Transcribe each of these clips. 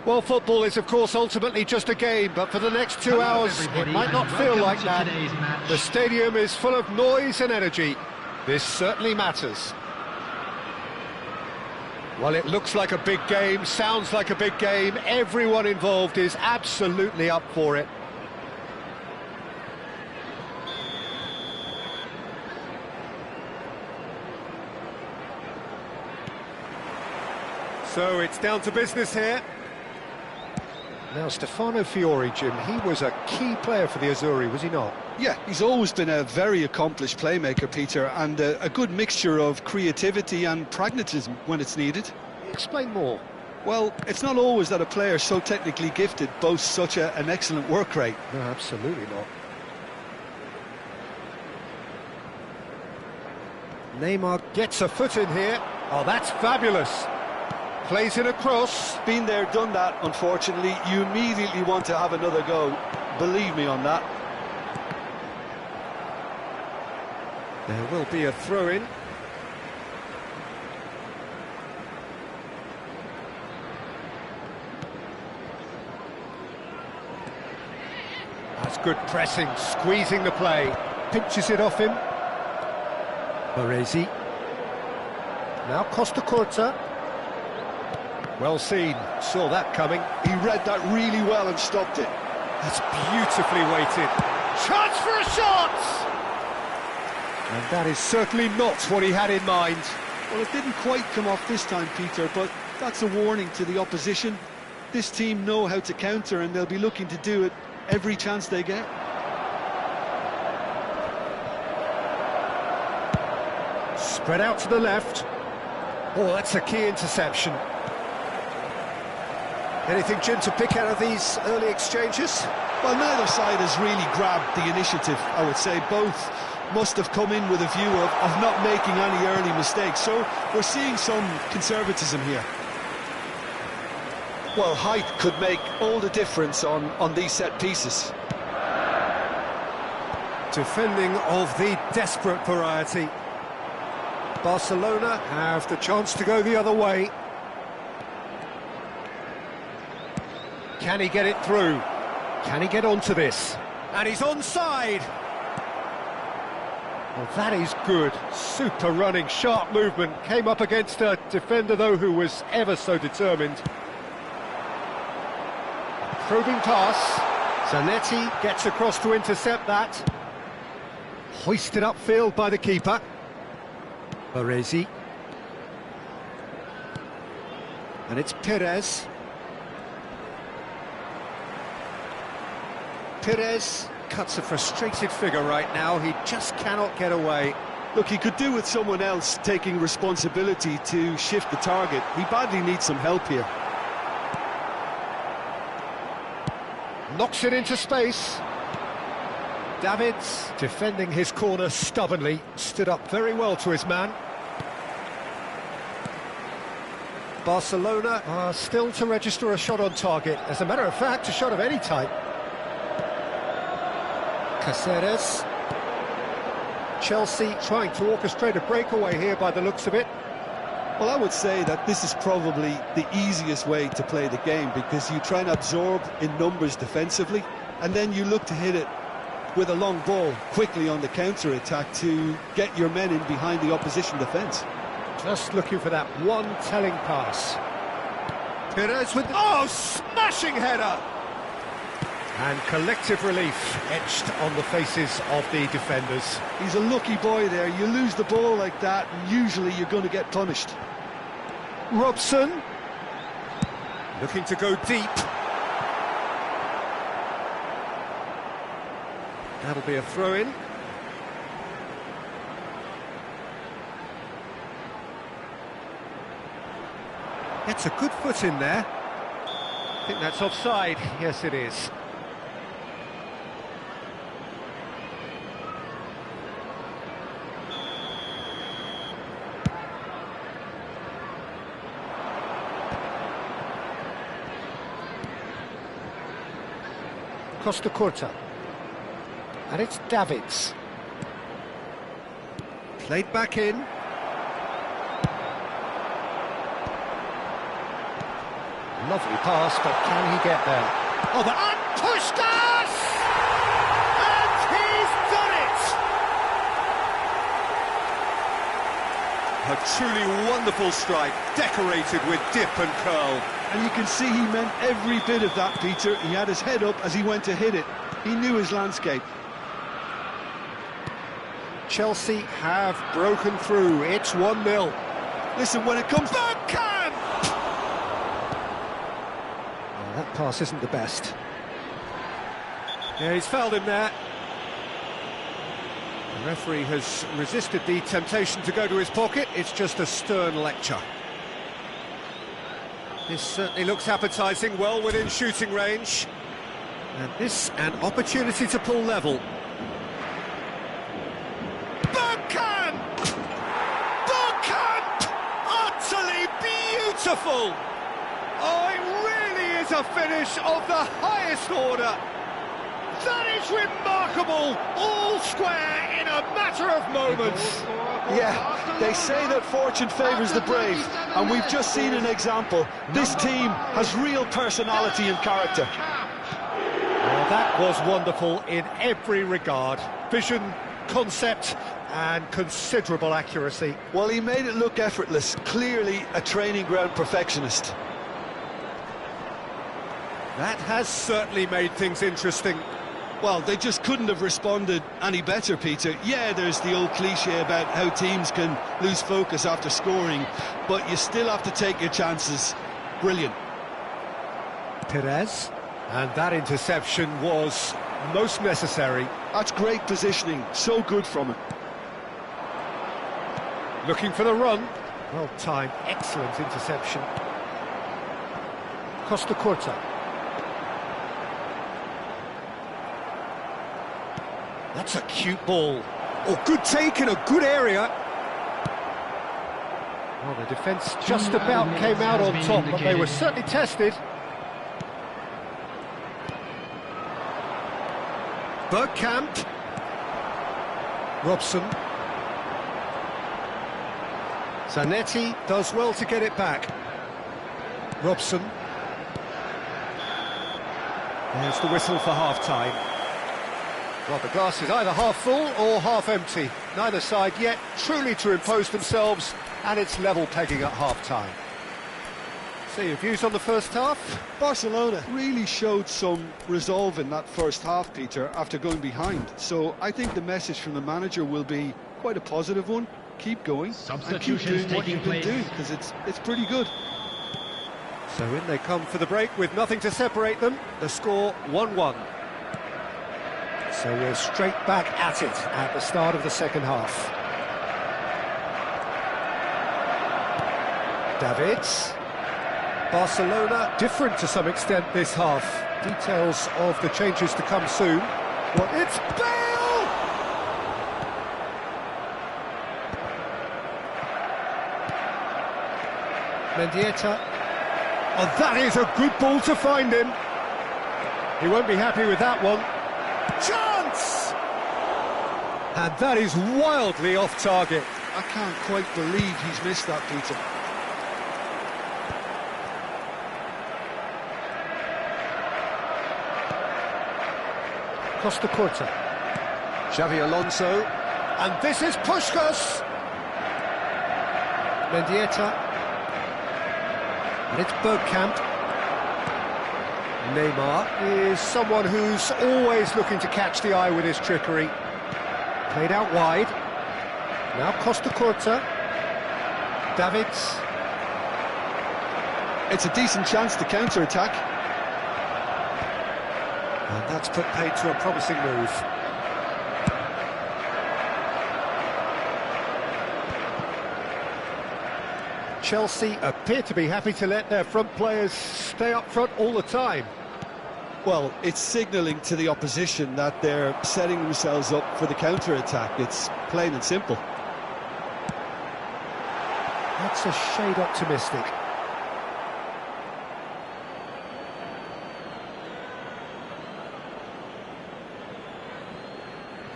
Well, football is, of course, ultimately just a game, but for the next 2 hours, it might not feel like that. The stadium is full of noise and energy. This certainly matters. Well, it looks like a big game, sounds like a big game. Everyone involved is absolutely up for it. So it's down to business here. Now, Stefano Fiori, Jim, he was a key player for the Azzurri, was he not? Yeah, he's always been a very accomplished playmaker, Peter, and a good mixture of creativity and pragmatism when it's needed. Explain more. Well, it's not always that a player so technically gifted boasts such an excellent work rate. No, absolutely not. Neymar gets a foot in here. Oh, that's fabulous. Plays it across. Been there, done that, unfortunately. You immediately want to have another go. Believe me on that. There will be a throw-in. That's good pressing, squeezing the play. Pinches it off him. Baresi. Now Costa Curta. Well seen, saw that coming. He read that really well and stopped it. That's beautifully weighted. Chance for a shot! And that is certainly not what he had in mind. Well, it didn't quite come off this time, Peter, but that's a warning to the opposition. This team know how to counter, and they'll be looking to do it every chance they get. Spread out to the left. Oh, that's a key interception. Anything, Jim, to pick out of these early exchanges? Well, neither side has really grabbed the initiative, I would say. Both must have come in with a view of not making any early mistakes. So we're seeing some conservatism here. Well, height could make all the difference on these set pieces. Defending of the desperate variety. Barcelona have the chance to go the other way. Can he get it through? Can he get onto this? And he's onside! Well, that is good. Super running, sharp movement. Came up against a defender, though, who was ever so determined. Probing pass. Zanetti gets across to intercept that. Hoisted upfield by the keeper. Baresi. And it's Perez. Perez cuts a frustrated figure right now. He just cannot get away. Look, he could do with someone else taking responsibility to shift the target. He badly needs some help here. Knocks it into space. Davids, defending his corner stubbornly, stood up very well to his man. Barcelona are still to register a shot on target. As a matter of fact, a shot of any type. Caceres. Chelsea trying to orchestrate a breakaway here by the looks of it. Well, I would say that this is probably the easiest way to play the game, because you try and absorb in numbers defensively, and then you look to hit it with a long ball quickly on the counter-attack to get your men in behind the opposition defence. Just looking for that one telling pass. Perez with... Oh, smashing header! And collective relief etched on the faces of the defenders. He's a lucky boy there. You lose the ball like that, and usually you're going to get punished. Robson. Looking to go deep. That'll be a throw-in. Gets a good foot in there. I think that's offside. Yes, it is. Costa Curta. And it's Davids. Played back in. Lovely pass, but can he get there? Oh, and Puskás! And he's done it! A truly wonderful strike, decorated with dip and curl. And you can see he meant every bit of that, Peter. He had his head up as he went to hit it. He knew his landscape. Chelsea have broken through. It's 1-0. Listen, when it comes... Bergkamp! Oh, that pass isn't the best. Yeah, he's fouled him there. The referee has resisted the temptation to go to his pocket. It's just a stern lecture. This certainly looks appetising, well within shooting range. And this, an opportunity to pull level. Bergkamp! Bergkamp! Utterly beautiful! Oh, it really is a finish of the highest order. That is remarkable! All square in a matter of moments. Yeah, they say that fortune favours the brave, and we've just seen an example. This team has real personality and character. Well, that was wonderful in every regard. Vision, concept, and considerable accuracy. Well, he made it look effortless. Clearly a training ground perfectionist. That has certainly made things interesting. Well, they just couldn't have responded any better, Peter. Yeah, there's the old cliche about how teams can lose focus after scoring, but you still have to take your chances. Brilliant. Perez, and that interception was most necessary. That's great positioning, so good from him. Looking for the run. Well timed, excellent interception. Costa Curta. That's a cute ball. Oh, good take in a good area. Well, the defence just about came out on top, but they were certainly tested. Bergkamp. Robson. Zanetti does well to get it back. Robson. There's the whistle for half-time. Well, the glass is either half full or half empty. Neither side yet truly to impose themselves, and it's level pegging at half-time. So your views on the first half? Barcelona really showed some resolve in that first half, Peter, after going behind. So I think the message from the manager will be quite a positive one. Keep going and keep doing what you've been doing, because it's pretty good. So in they come for the break with nothing to separate them. The score 1-1. So we're straight back at it at the start of the second half. Davids. Barcelona different to some extent this half. Details of the changes to come soon. Well, it's Bale! Mendieta. Oh, that is a good ball to find him. He won't be happy with that one. Chance! And that is wildly off target. I can't quite believe he's missed that, Peter. Costa Curta. Xavi Alonso. And this is Puskás. Mendieta. And it's Bergkamp. Neymar is someone who's always looking to catch the eye with his trickery. Played out wide. Now Costa Curta. Davids. It's a decent chance to counter-attack. And that's put paid to a promising move. Chelsea appear to be happy to let their front players stay up front all the time. Well, it's signalling to the opposition that they're setting themselves up for the counter-attack. It's plain and simple. That's a shade optimistic.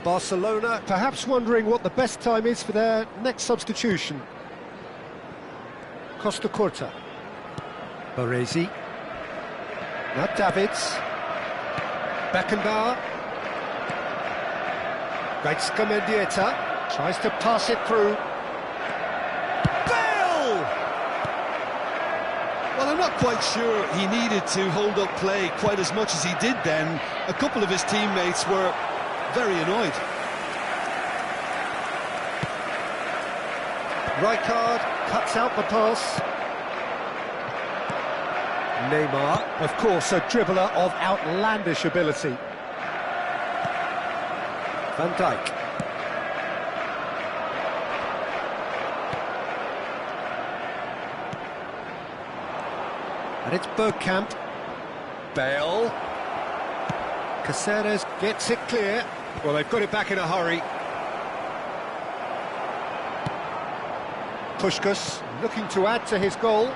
Barcelona perhaps wondering what the best time is for their next substitution. Costa Curta. Baresi. Now Davids. Beckenbauer. Gaitska Mendieta tries to pass it through. Bale! Well, I'm not quite sure he needed to hold up play quite as much as he did then. A couple of his teammates were very annoyed. Rijkaard cuts out the pass. Neymar, of course, a dribbler of outlandish ability. Van Dijk. And it's Bergkamp. Bale. Caceres gets it clear. Well, they've got it back in a hurry. Puskás looking to add to his goal.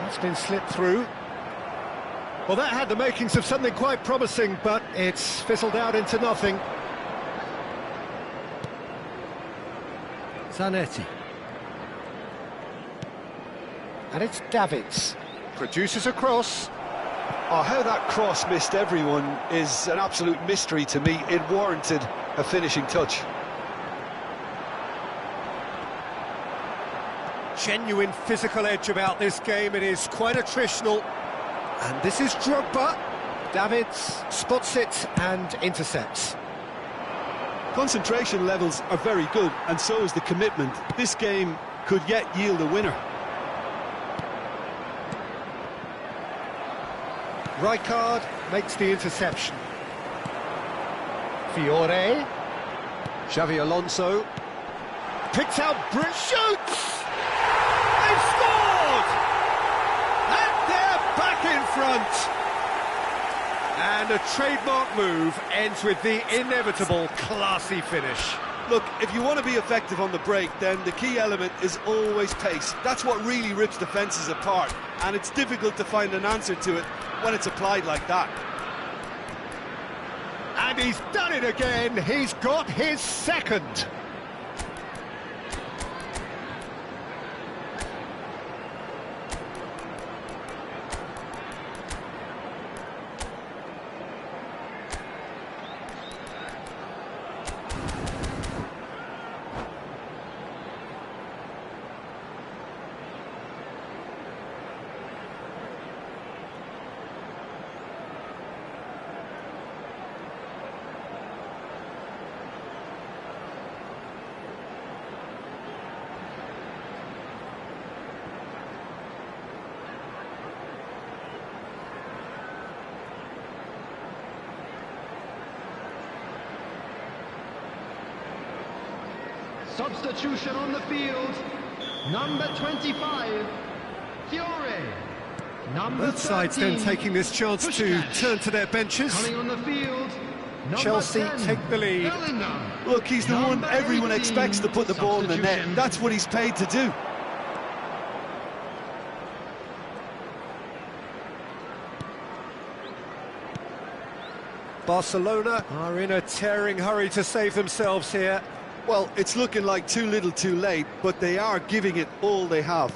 That's been slipped through. Well, that had the makings of something quite promising, but it's fizzled out into nothing. Zanetti. And it's Davids. Produces a cross. Oh, how that cross missed everyone is an absolute mystery to me. It warranted a finishing touch. Genuine physical edge about this game. It is quite attritional. And this is Drogba. Davids spots it and intercepts. Concentration levels are very good, and so is the commitment. This game could yet yield a winner. Rijkaard makes the interception. Fiore. Xavi Alonso. Picks out shoots! They've scored! And they're back in front! And a trademark move ends with the inevitable classy finish. Look, if you want to be effective on the break, then the key element is always pace. That's what really rips defences apart, and it's difficult to find an answer to it when it's applied like that. And he's done it again. He's got his second. Substitution on the field, number 25, Fiore. Number Both sides then 13, taking this chance Puskás. to turn to their benches. Coming on the field, number Chelsea 10, take the lead. Bellingham. Look, he's the one Number everyone 18, expects to put the ball in the net. substitution. That's what he's paid to do. Barcelona are in a tearing hurry to save themselves here. Well, it's looking like too little too late, but they are giving it all they have.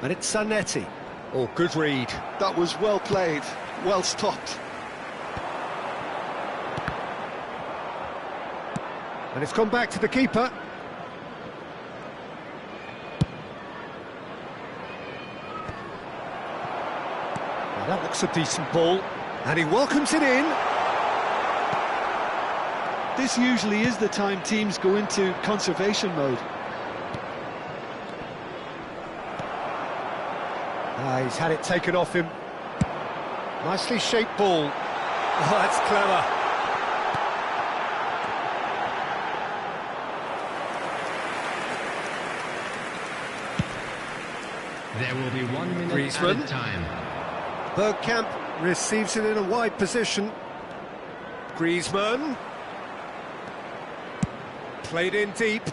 And it's Zanetti. Oh, good read. That was well played, well stopped. And it's gone back to the keeper. Well, that looks a decent ball. And he welcomes it in. This usually is the time teams go into conservation mode. He's had it taken off him. Nicely shaped ball. Oh, that's clever. There will be 1 minute Griezmann. added time. Bergkamp receives it in a wide position. Griezmann. Played in deep.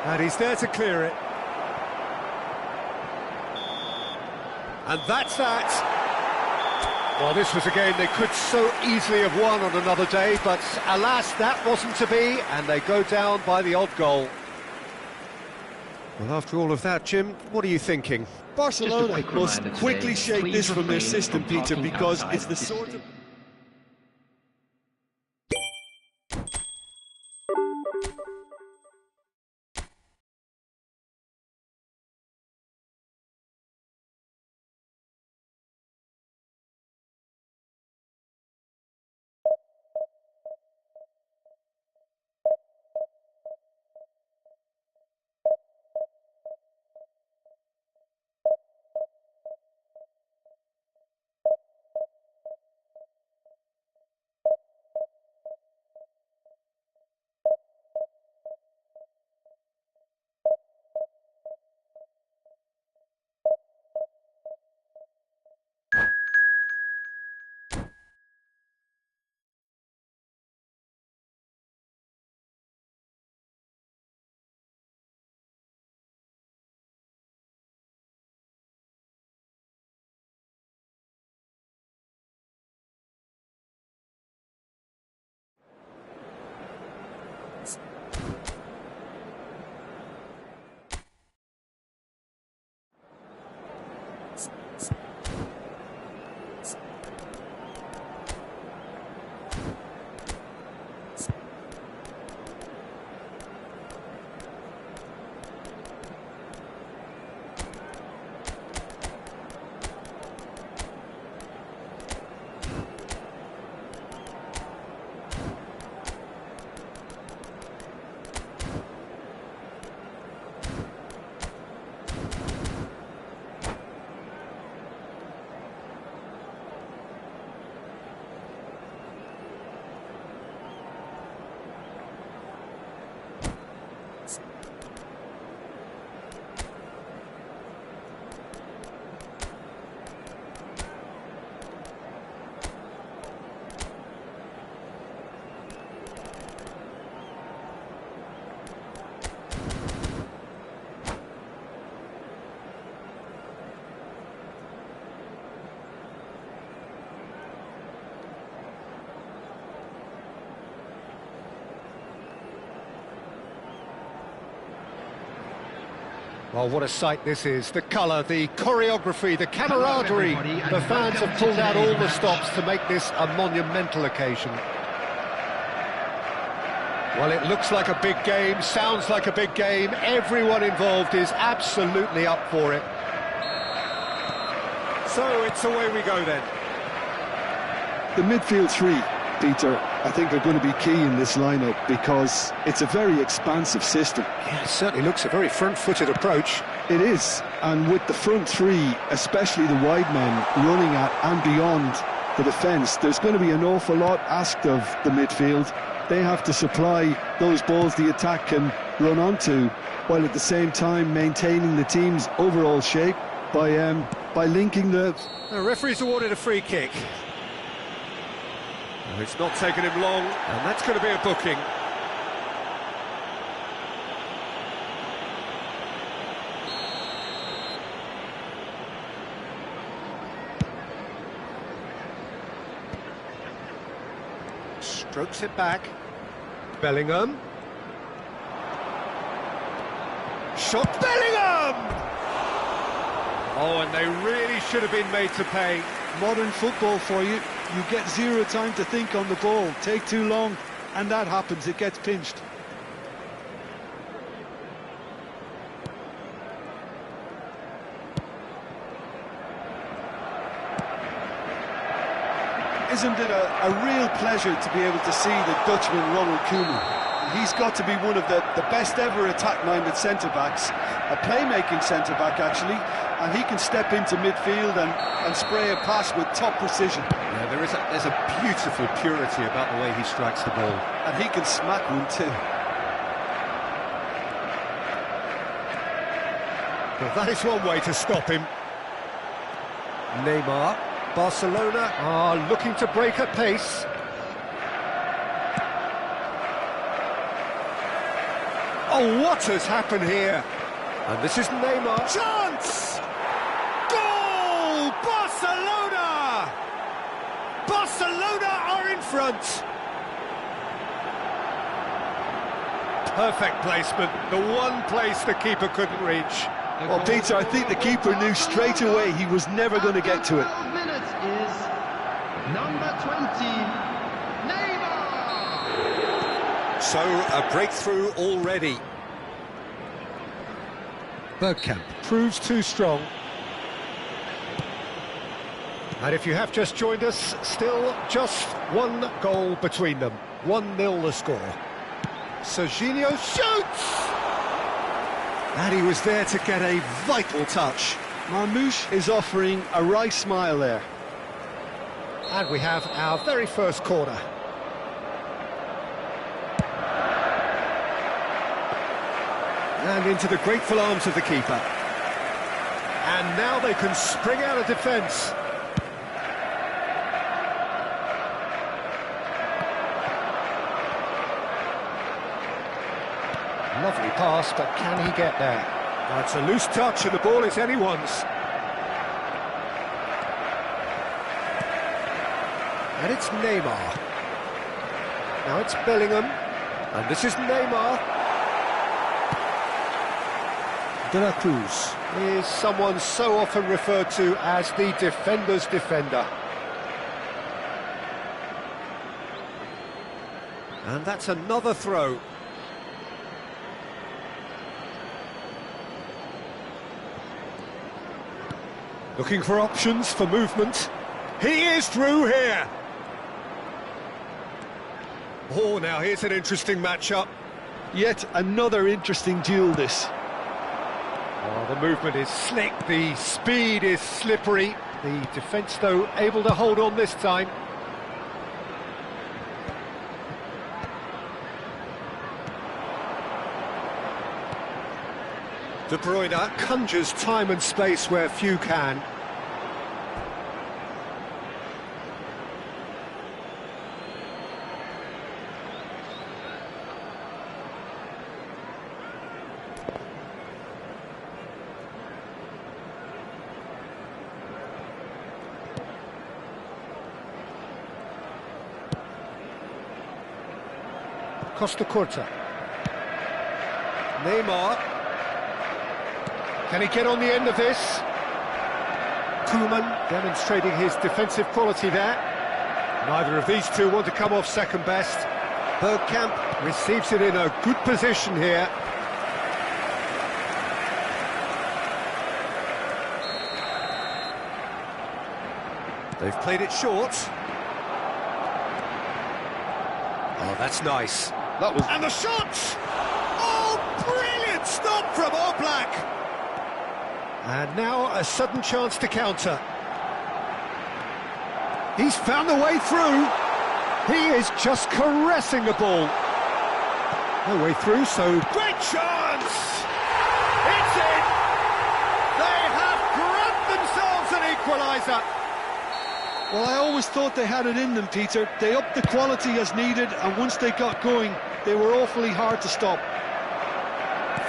And he's there to clear it. And that's that. Well, this was a game they could so easily have won on another day, but alas, that wasn't to be, and they go down by the odd goal. Well, after all of that, Jim, what are you thinking? Barcelona must reminder quickly today, shake please this from their refrain system, from Peter, talking because outside it's the of this sort of... Well, what a sight this is. The colour, the choreography, the camaraderie. everybody, and The fans welcome have to pulled out today's all the match. stops to make this a monumental occasion. Well, it looks like a big game, sounds like a big game. Everyone involved is absolutely up for it. So it's away we go then. The midfield three, Peter, I think are going to be key in this lineup because it's a very expansive system. Yeah, it certainly looks a very front-footed approach. It is, and with the front three, especially the wide men, running at and beyond the defence, there's going to be an awful lot asked of the midfield. They have to supply those balls the attack can run onto, while at the same time maintaining the team's overall shape by linking the... The referee's awarded a free kick. Oh, it's not taken him long, and that's going to be a booking. Strokes it back. Bellingham. Shot Bellingham! Oh, and they really should have been made to pay. Modern football for you. You get zero time to think on the ball. Take too long, and that happens. It gets pinched. Isn't it a real pleasure to be able to see the Dutchman Ronald Koeman? He's got to be one of the best ever attack-minded centre-backs, a playmaking centre-back actually, and he can step into midfield and spray a pass with top precision. Yeah, there's a beautiful purity about the way he strikes the ball. And he can smack one too. Well, that is one way to stop him. Neymar. Barcelona are looking to break at pace. Oh, what has happened here? And this is Neymar. Chance! Goal! Barcelona! Barcelona are in front. Perfect placement, the one place the keeper couldn't reach. Well, Peter, I think the keeper knew straight away he was never going to get to it. 12 minutes is number 20, Neymar. So, a breakthrough already. Bergkamp proves too strong. And if you have just joined us, still just one goal between them. 1-0 the score. Serginho shoots! And he was there to get a vital touch. Marmouche is offering a wry smile there. And we have our very first corner. And into the grateful arms of the keeper. And now they can spring out of defence. Lovely pass, but can he get there? That's a loose touch and the ball is anyone's. And it's Neymar. Now it's Bellingham. And this is Neymar. De La Cruz is someone so often referred to as the defender's defender. And that's another throw. Looking for options for movement. He is through here. Oh, now here's an interesting matchup. Yet another interesting duel, this. Oh, the movement is slick, the speed is slippery. The defence, though, able to hold on this time. De Bruyne conjures time and space where few can. Costa Curta. Neymar. Can he get on the end of this? Koeman demonstrating his defensive quality there. Neither of these two want to come off second best. Bergkamp receives it in a good position here. They've played it short. Oh, that's nice. That was... And the shot! Oh, brilliant stop from Oblak! And now a sudden chance to counter. He's found the way through. He is just caressing the ball. No way through, so... Great chance! It's in! They have grabbed themselves an equaliser. Well, I always thought they had it in them, Peter. They upped the quality as needed, and once they got going, they were awfully hard to stop.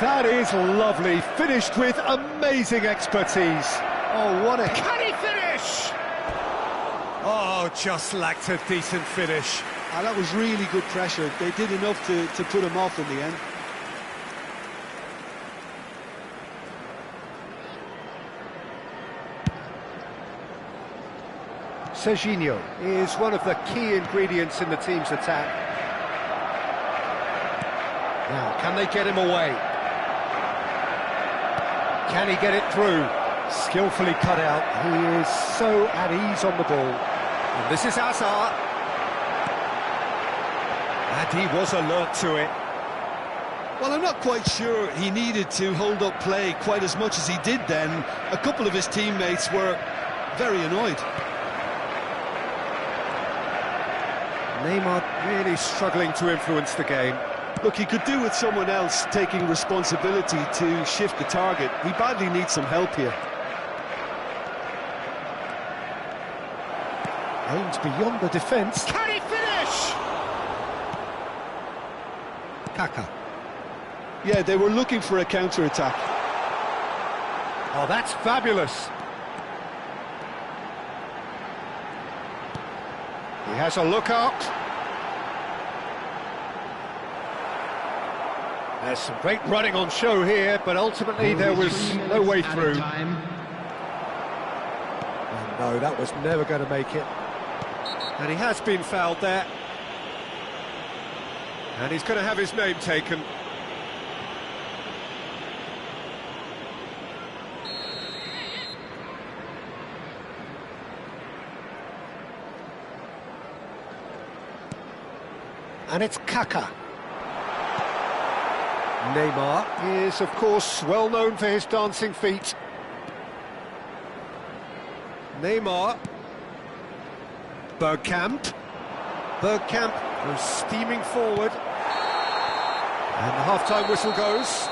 That is lovely, finished with amazing expertise. Oh, what a... Can he finish? Oh, just lacked a decent finish. That was really good pressure. They did enough to put him off in the end. Serginho is one of the key ingredients in the team's attack. Now, can they get him away? Can he get it through? Skillfully cut out. He is so at ease on the ball. And this is Hazard. And he was alert to it. Well, I'm not quite sure he needed to hold up play quite as much as he did then. A couple of his teammates were very annoyed. Neymar really struggling to influence the game. Look, he could do with someone else taking responsibility to shift the target. He badly needs some help here. Aims beyond the defence. Can he finish? Kaka. Yeah, they were looking for a counter-attack. Oh, that's fabulous. He has a look up. There's some great running on show here, but ultimately there was no way through. And no, that was never going to make it. And he has been fouled there. And he's going to have his name taken. And it's Kaka. Neymar is, of course, well known for his dancing feet. Neymar. Bergkamp. Bergkamp goes steaming forward. And the half-time whistle goes.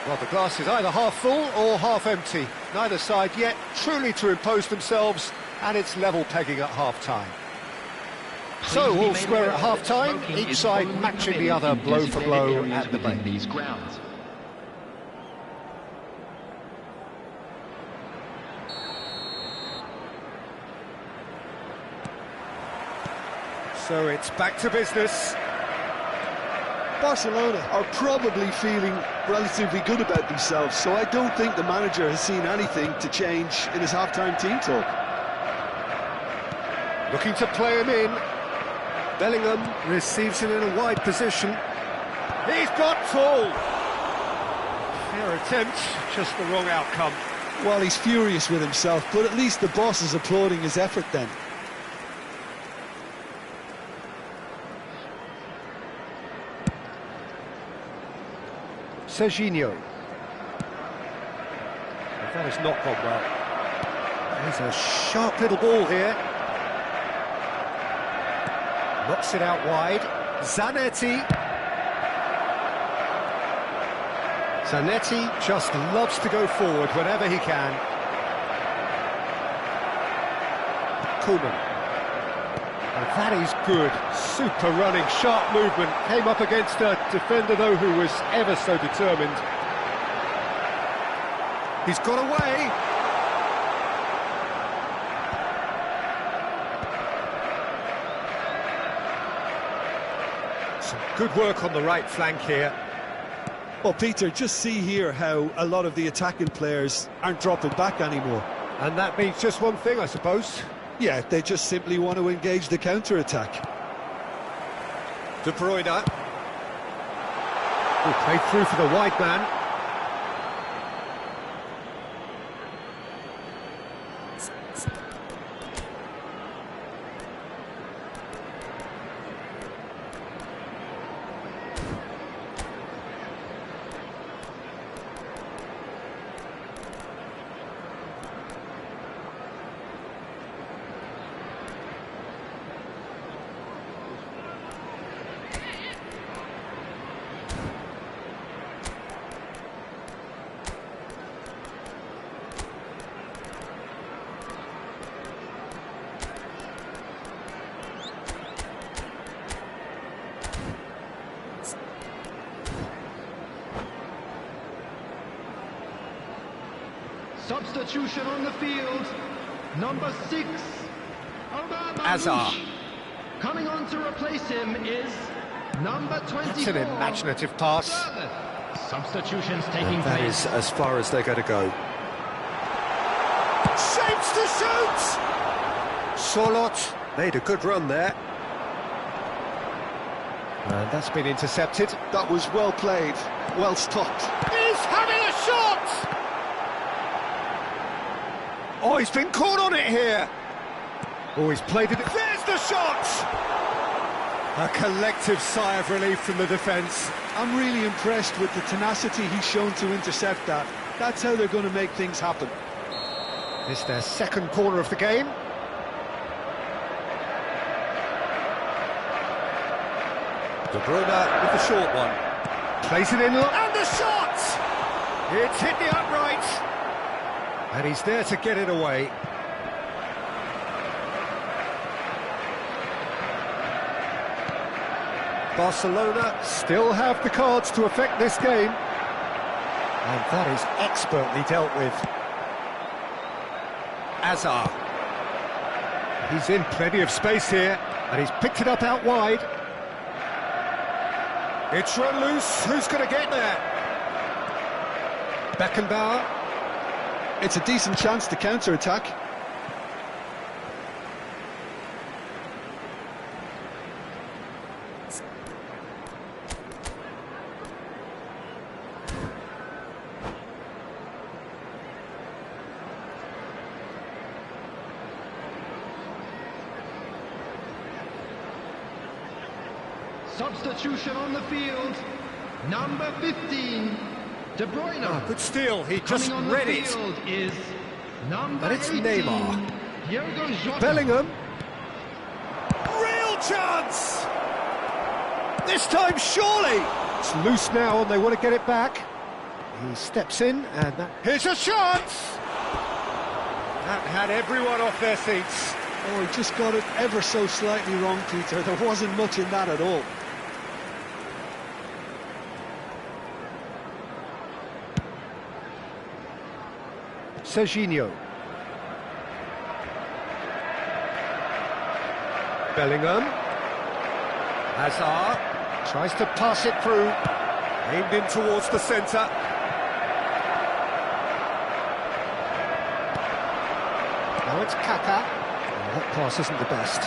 Well, the glass is either half full or half empty. Neither side yet truly to impose themselves, and it's level pegging at half-time. So, all square at half-time, each side matching the other blow for blow at the break. So it's back to business. Barcelona are probably feeling relatively good about themselves, so I don't think the manager has seen anything to change in his half-time team talk. Looking to play him in. Bellingham receives him in a wide position. He's got full. Fair attempt, just the wrong outcome. Well, he's furious with himself, but at least the boss is applauding his effort then. Serginho. That has not gone well. There's a sharp little ball here. Knocks it out wide. Zanetti. Zanetti just loves to go forward whenever he can. Koeman. And that is good. Super running, sharp movement. Came up against a defender, though, who was ever so determined. He's got away. Some good work on the right flank here. Well, Peter, just see here how a lot of the attacking players aren't dropping back anymore. And that means just one thing, I suppose. Yeah, they just simply want to engage the counter-attack. De Bruyne. Oh, played through for the wide man. Substitution on the field, number 6, Hazard. Coming on to replace him is number 24. It's an imaginative pass. Substitutions taking And that place. is as far as they're going to go. Shapes to shoot! Solot made a good run there. And that's been intercepted. That was well played, well stopped. He's having a shot! Oh, he's been caught on it here. Oh, he's played it. There's the shot! A collective sigh of relief from the defence. I'm really impressed with the tenacity he's shown to intercept that. That's how they're going to make things happen. It's their second corner of the game. De Bruyne with the short one. Plays it in, and the shot! It's hit the upright. And he's there to get it away. Barcelona still have the cards to affect this game. And that is expertly dealt with. Hazard. He's in plenty of space here, and he's picked it up out wide. It's run loose. Who's going to get there? Beckenbauer. It's a decent chance to counter-attack. Substitution on the field. Number 15, De Bruyne. Oh, good steal. He just Coming on read the it. field is number But it's 18, Neymar. Diogo Jota. Bellingham. Real chance! This time, surely! It's loose now and they want to get it back. He steps in and here's a chance! That had everyone off their seats. Oh, he just got it ever so slightly wrong, Peter. There wasn't much in that at all. Serginho. Bellingham. Hazard tries to pass it through. Aimed in towards the centre. Now it's Kaka. Oh, that pass isn't the best.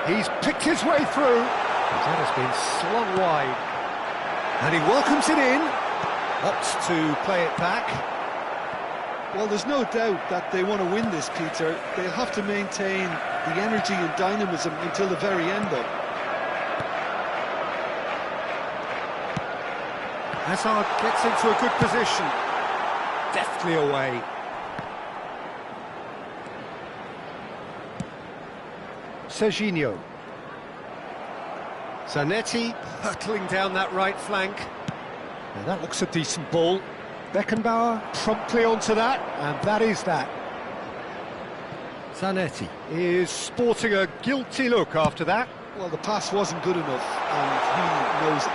He's picked his way through. That has been slung wide. And he welcomes it in. Opts to play it back. Well, there's no doubt that they want to win this, Peter. They'll have to maintain the energy and dynamism until the very end, though. Hazard gets into a good position. Deftly away. Serginho. Zanetti hurtling down that right flank. Now that looks a decent ball. Beckenbauer promptly onto that, and that is that. Zanetti is sporting a guilty look after that. Well, the pass wasn't good enough, and he knows it.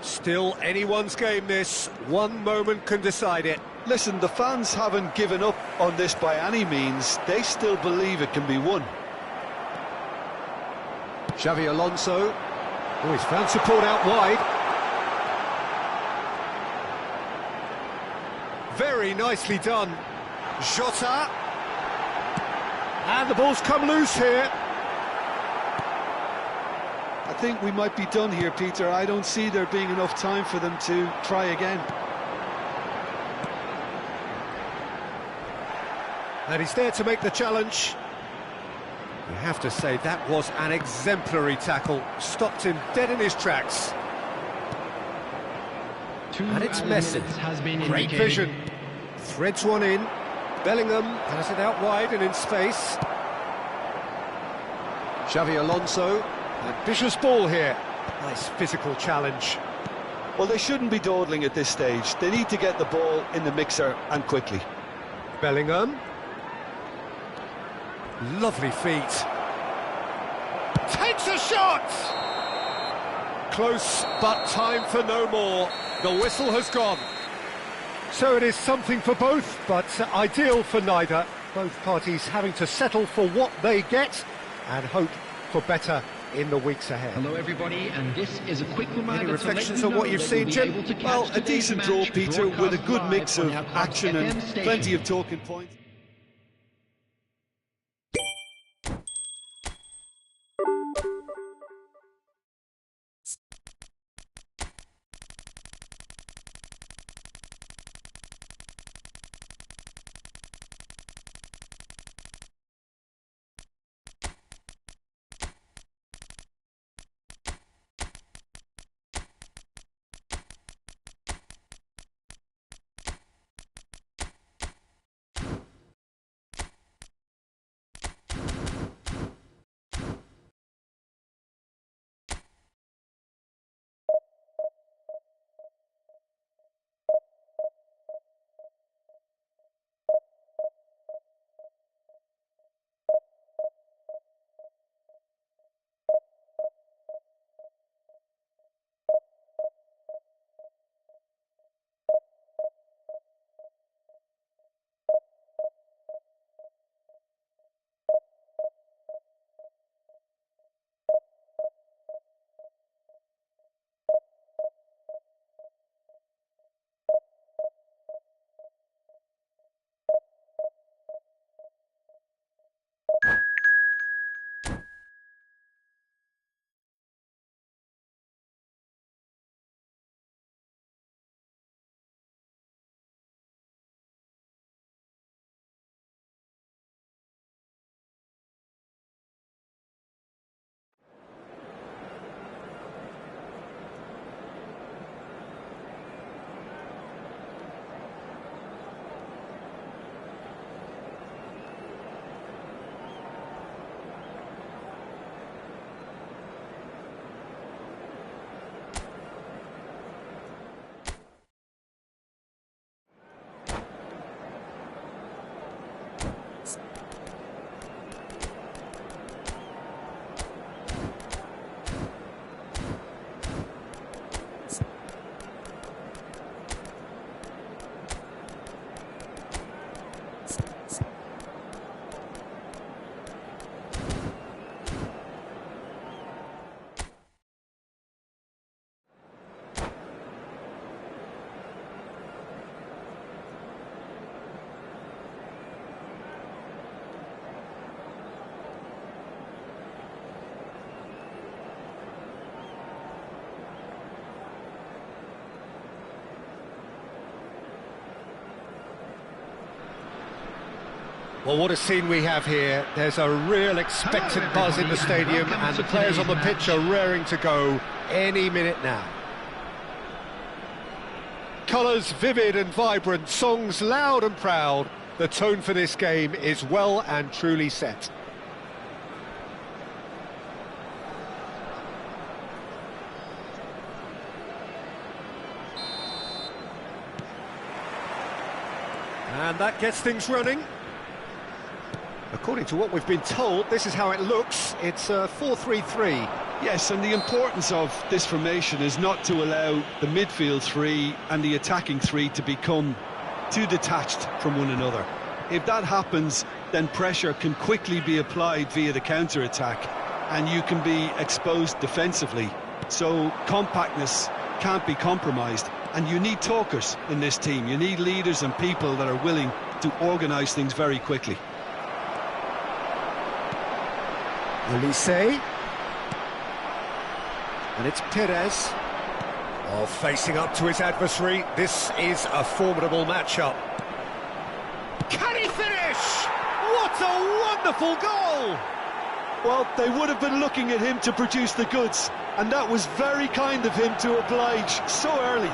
Still anyone's game, this. One moment can decide it. Listen, the fans haven't given up on this by any means. They still believe it can be won. Xavi Alonso. Oh, he's found support out wide. Very nicely done. Jota. And the ball's come loose here. I think we might be done here, Peter. I don't see there being enough time for them to try again. And he's there to make the challenge. You have to say that was an exemplary tackle. Stopped him dead in his tracks. And it's Messi. Great vision. Threads one in. Bellingham has it out wide and in space. Xavi Alonso. Ambitious ball here. Nice physical challenge. Well, they shouldn't be dawdling at this stage. They need to get the ball in the mixer and quickly. Bellingham. Lovely feet. Takes a shot! Close, but time for no more. The whistle has gone. So it is something for both, but ideal for neither. Both parties having to settle for what they get and hope for better in the weeks ahead. Hello everybody, and this is a quick reminder. Any reflections on what you've seen, Jim? Well, a decent draw, Peter, with a good mix of action and plenty of talking points. Well, what a scene we have here. There's a real expectant buzz in the stadium, and the players on the pitch are raring to go any minute now. Colours vivid and vibrant, songs loud and proud. The tone for this game is well and truly set. And that gets things running. According to what we've been told, this is how it looks. It's a 4-3-3. Yes, and the importance of this formation is not to allow the midfield three and the attacking three to become too detached from one another. If that happens, then pressure can quickly be applied via the counter-attack, and you can be exposed defensively. So compactness can't be compromised, and you need talkers in this team. You need leaders and people that are willing to organise things very quickly. Elise, and it's Perez. Oh, facing up to his adversary. This is a formidable matchup. Can he finish? What a wonderful goal! Well, they would have been looking at him to produce the goods, and that was very kind of him to oblige so early.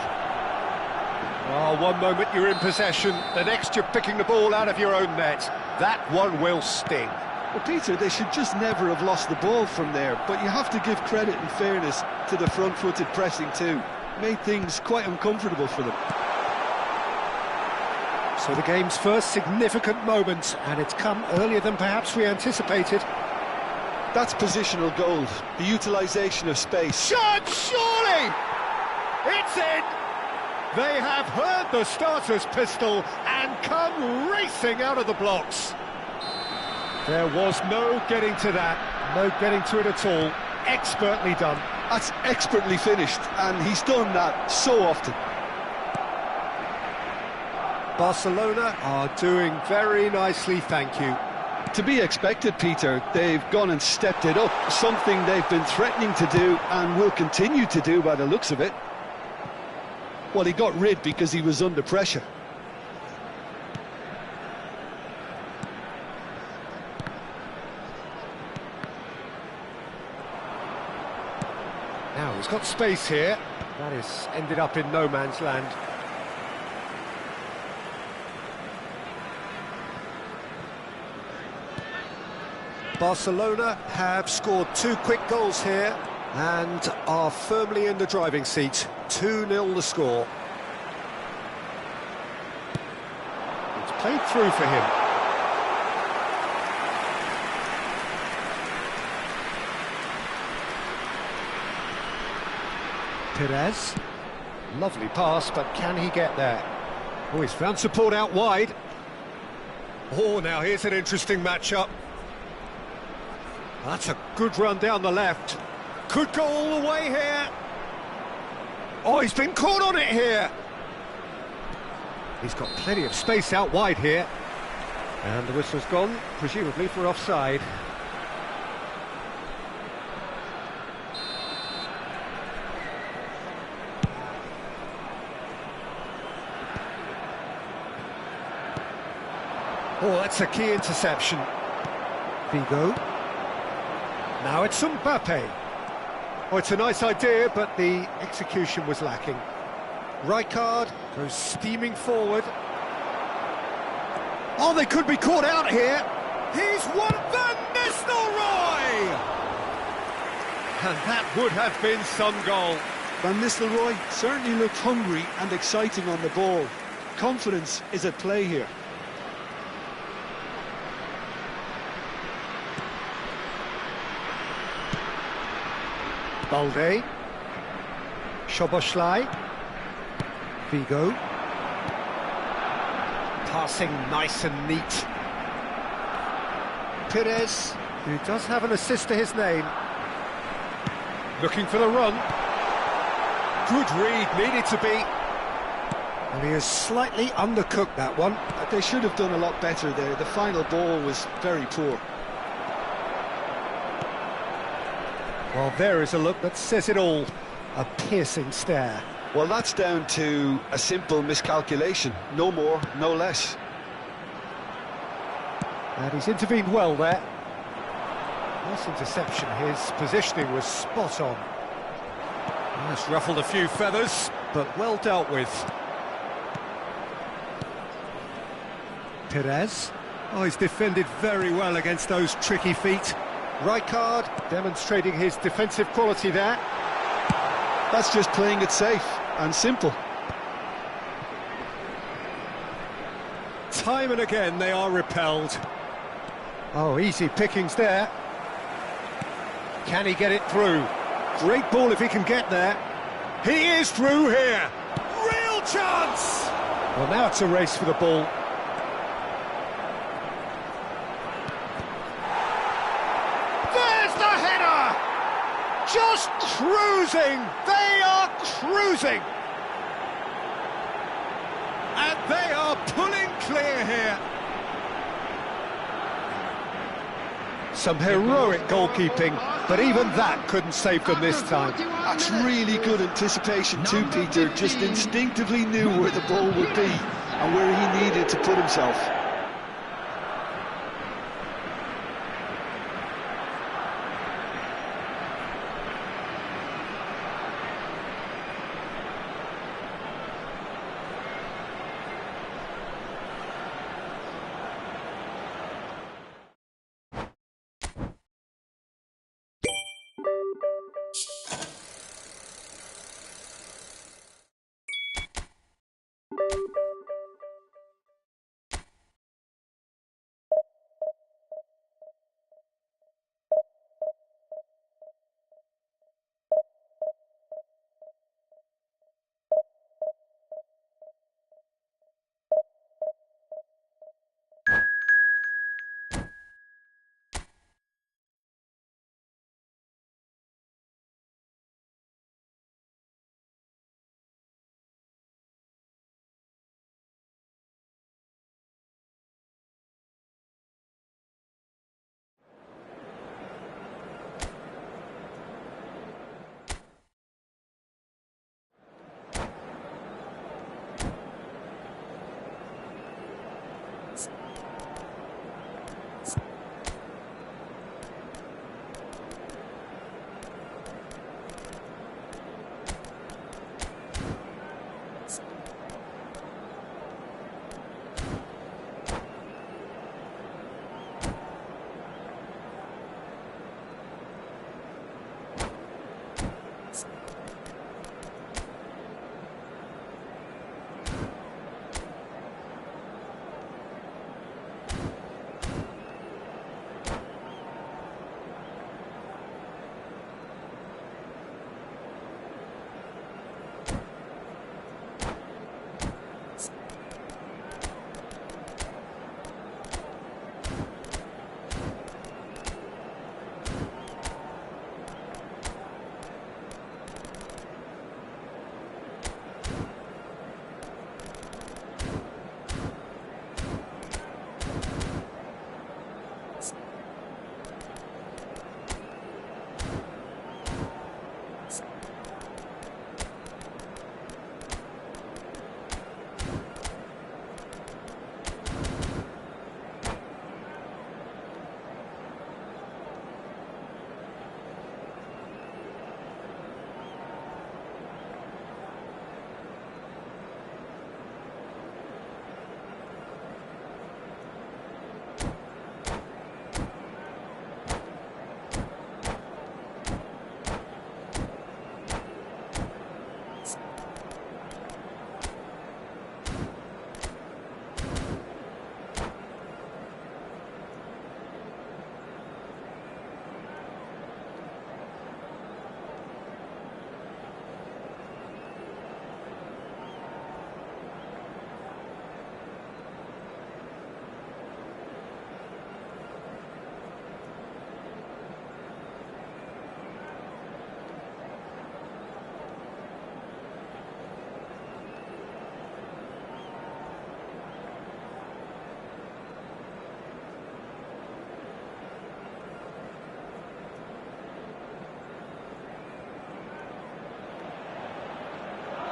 Oh, one moment you're in possession, the next you're picking the ball out of your own net. That one will sting. Well, Peter, they should just never have lost the ball from there, but you have to give credit and fairness to the front-footed pressing too. Made things quite uncomfortable for them. So the game's first significant moment, and it's come earlier than perhaps we anticipated. That's positional gold, the utilisation of space. Shot, surely! It's in! They have heard the starter's pistol and come racing out of the blocks. There was no getting to that, no getting to it at all. Expertly done. That's expertly finished, and he's done that so often. Barcelona are doing very nicely, thank you. To be expected, Peter. They've gone and stepped it up, something they've been threatening to do and will continue to do by the looks of it. Well, he got rid because he was under pressure. Now, he's got space here. That has ended up in no man's land. Barcelona have scored 2 quick goals here and are firmly in the driving seat. 2-0 the score. It's played through for him. Perez. Lovely pass, but can he get there? Oh, he's found support out wide. Oh, now here's an interesting matchup. That's a good run down the left. Could go all the way here. Oh, he's been caught on it here. He's got plenty of space out wide here. And the whistle's gone, presumably for offside. Oh, that's a key interception. Figo. Now it's Mbappe. Oh, it's a nice idea, but the execution was lacking. Rijkaard goes steaming forward. Oh, they could be caught out here. He's won Van Nistelrooy! And that would have been some goal. Van Nistelrooy certainly looked hungry and exciting on the ball. Confidence is at play here. Balde, Szoboszlai, Figo, passing nice and neat. Perez, who does have an assist to his name, looking for the run. Good read, needed to be. And he has slightly undercooked that one. They should have done a lot better there. The final ball was very poor. Well, there is a look that says it all. A piercing stare. Well, that's down to a simple miscalculation. No more, no less. And he's intervened well there. Nice interception, his positioning was spot on. That's ruffled a few feathers, but well dealt with. Perez. Oh, he's defended very well against those tricky feet. Rijkaard demonstrating his defensive quality there. That's just playing it safe and simple. Time and again they are repelled. Oh, easy pickings there. Can he get it through? Great ball if he can get there. He is through here. Real chance! Well, now it's a race for the ball. There's the header! Just cruising! They are cruising! And they are pulling clear here. Some heroic goalkeeping, but even that couldn't save them this time. That's really good anticipation too, Peter. Just instinctively knew where the ball would be and where he needed to put himself.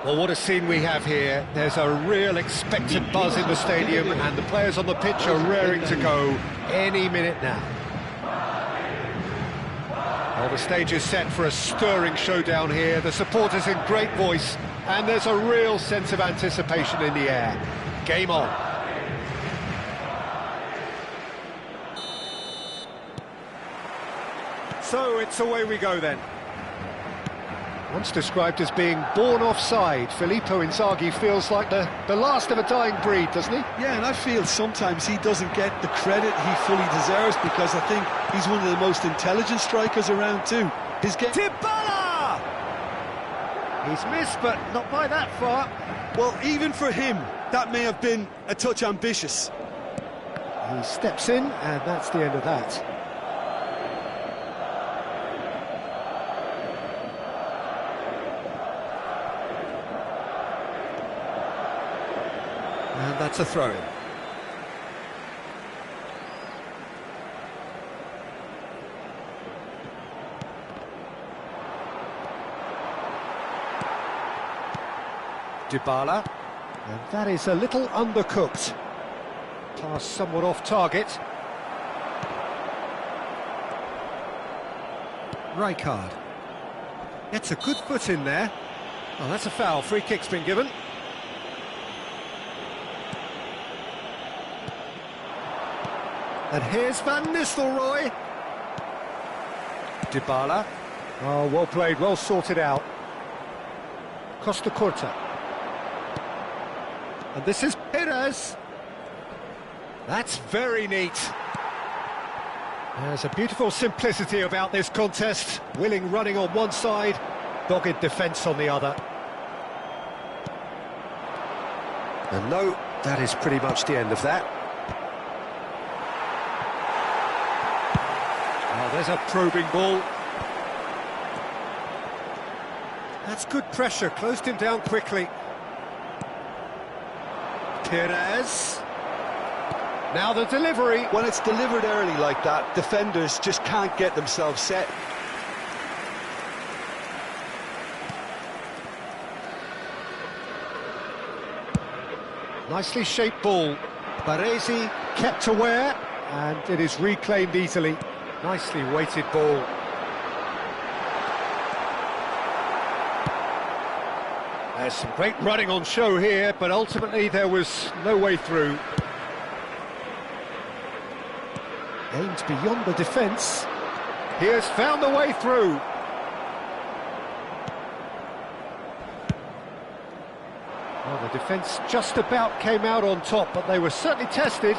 Well, what a scene we have here. There's a real expectant buzz in the stadium and the players on the pitch are raring to go. any minute now. Well, the stage is set for a stirring showdown here. The supporters in great voice, and there's a real sense of anticipation in the air. Game on. So it's away we go then. Once described as being born offside, Filippo Inzaghi feels like the last of a dying breed, doesn't he? Yeah, and I feel sometimes he doesn't get the credit he fully deserves, because I think he's one of the most intelligent strikers around too. His game... Dybala! He's missed, but not by that far. Well, even for him, that may have been a touch ambitious. He steps in, and that's the end of that. And that's a throw-in. Dybala, and that is a little undercooked. Pass somewhat off target. Rijkaard gets a good foot in there. Oh, that's a foul. Free kick's been given. And here's Van Nistelrooy. Dybala. Oh, well played, well sorted out. Costa Curta. And this is Perez. That's very neat. There's a beautiful simplicity about this contest. Willing running on one side, dogged defence on the other. And no, that is pretty much the end of that. Oh, there's a probing ball. That's good pressure, closed him down quickly. Perez. Now the delivery. When it's delivered early like that, defenders just can't get themselves set. Nicely shaped ball. Baresi kept aware, and it is reclaimed easily. Nicely weighted ball. There's some great running on show here, but ultimately there was no way through. Aimed beyond the defence. He has found a way through. Well, the defence just about came out on top, but they were certainly tested.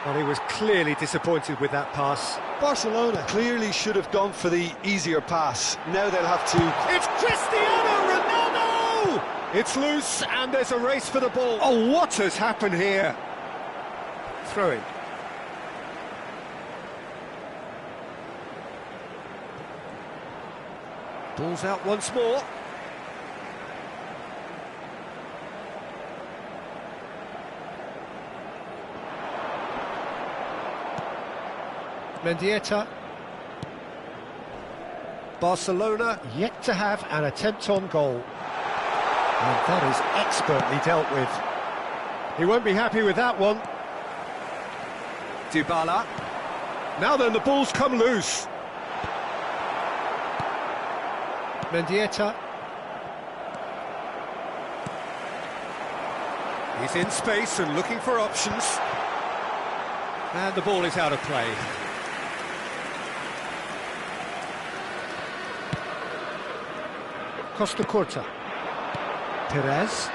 Well, he was clearly disappointed with that pass. Barcelona clearly should have gone for the easier pass. Now they'll have to... It's Cristiano Ronaldo! It's loose, and there's a race for the ball. Oh, what has happened here? Throw in. Ball's out once more. Mendieta. Barcelona yet to have an attempt on goal. And that is expertly dealt with. He won't be happy with that one. Dybala. Now then, the ball's come loose. Mendieta. He's in space and looking for options. And the ball is out of play. Costa Curta. Perez.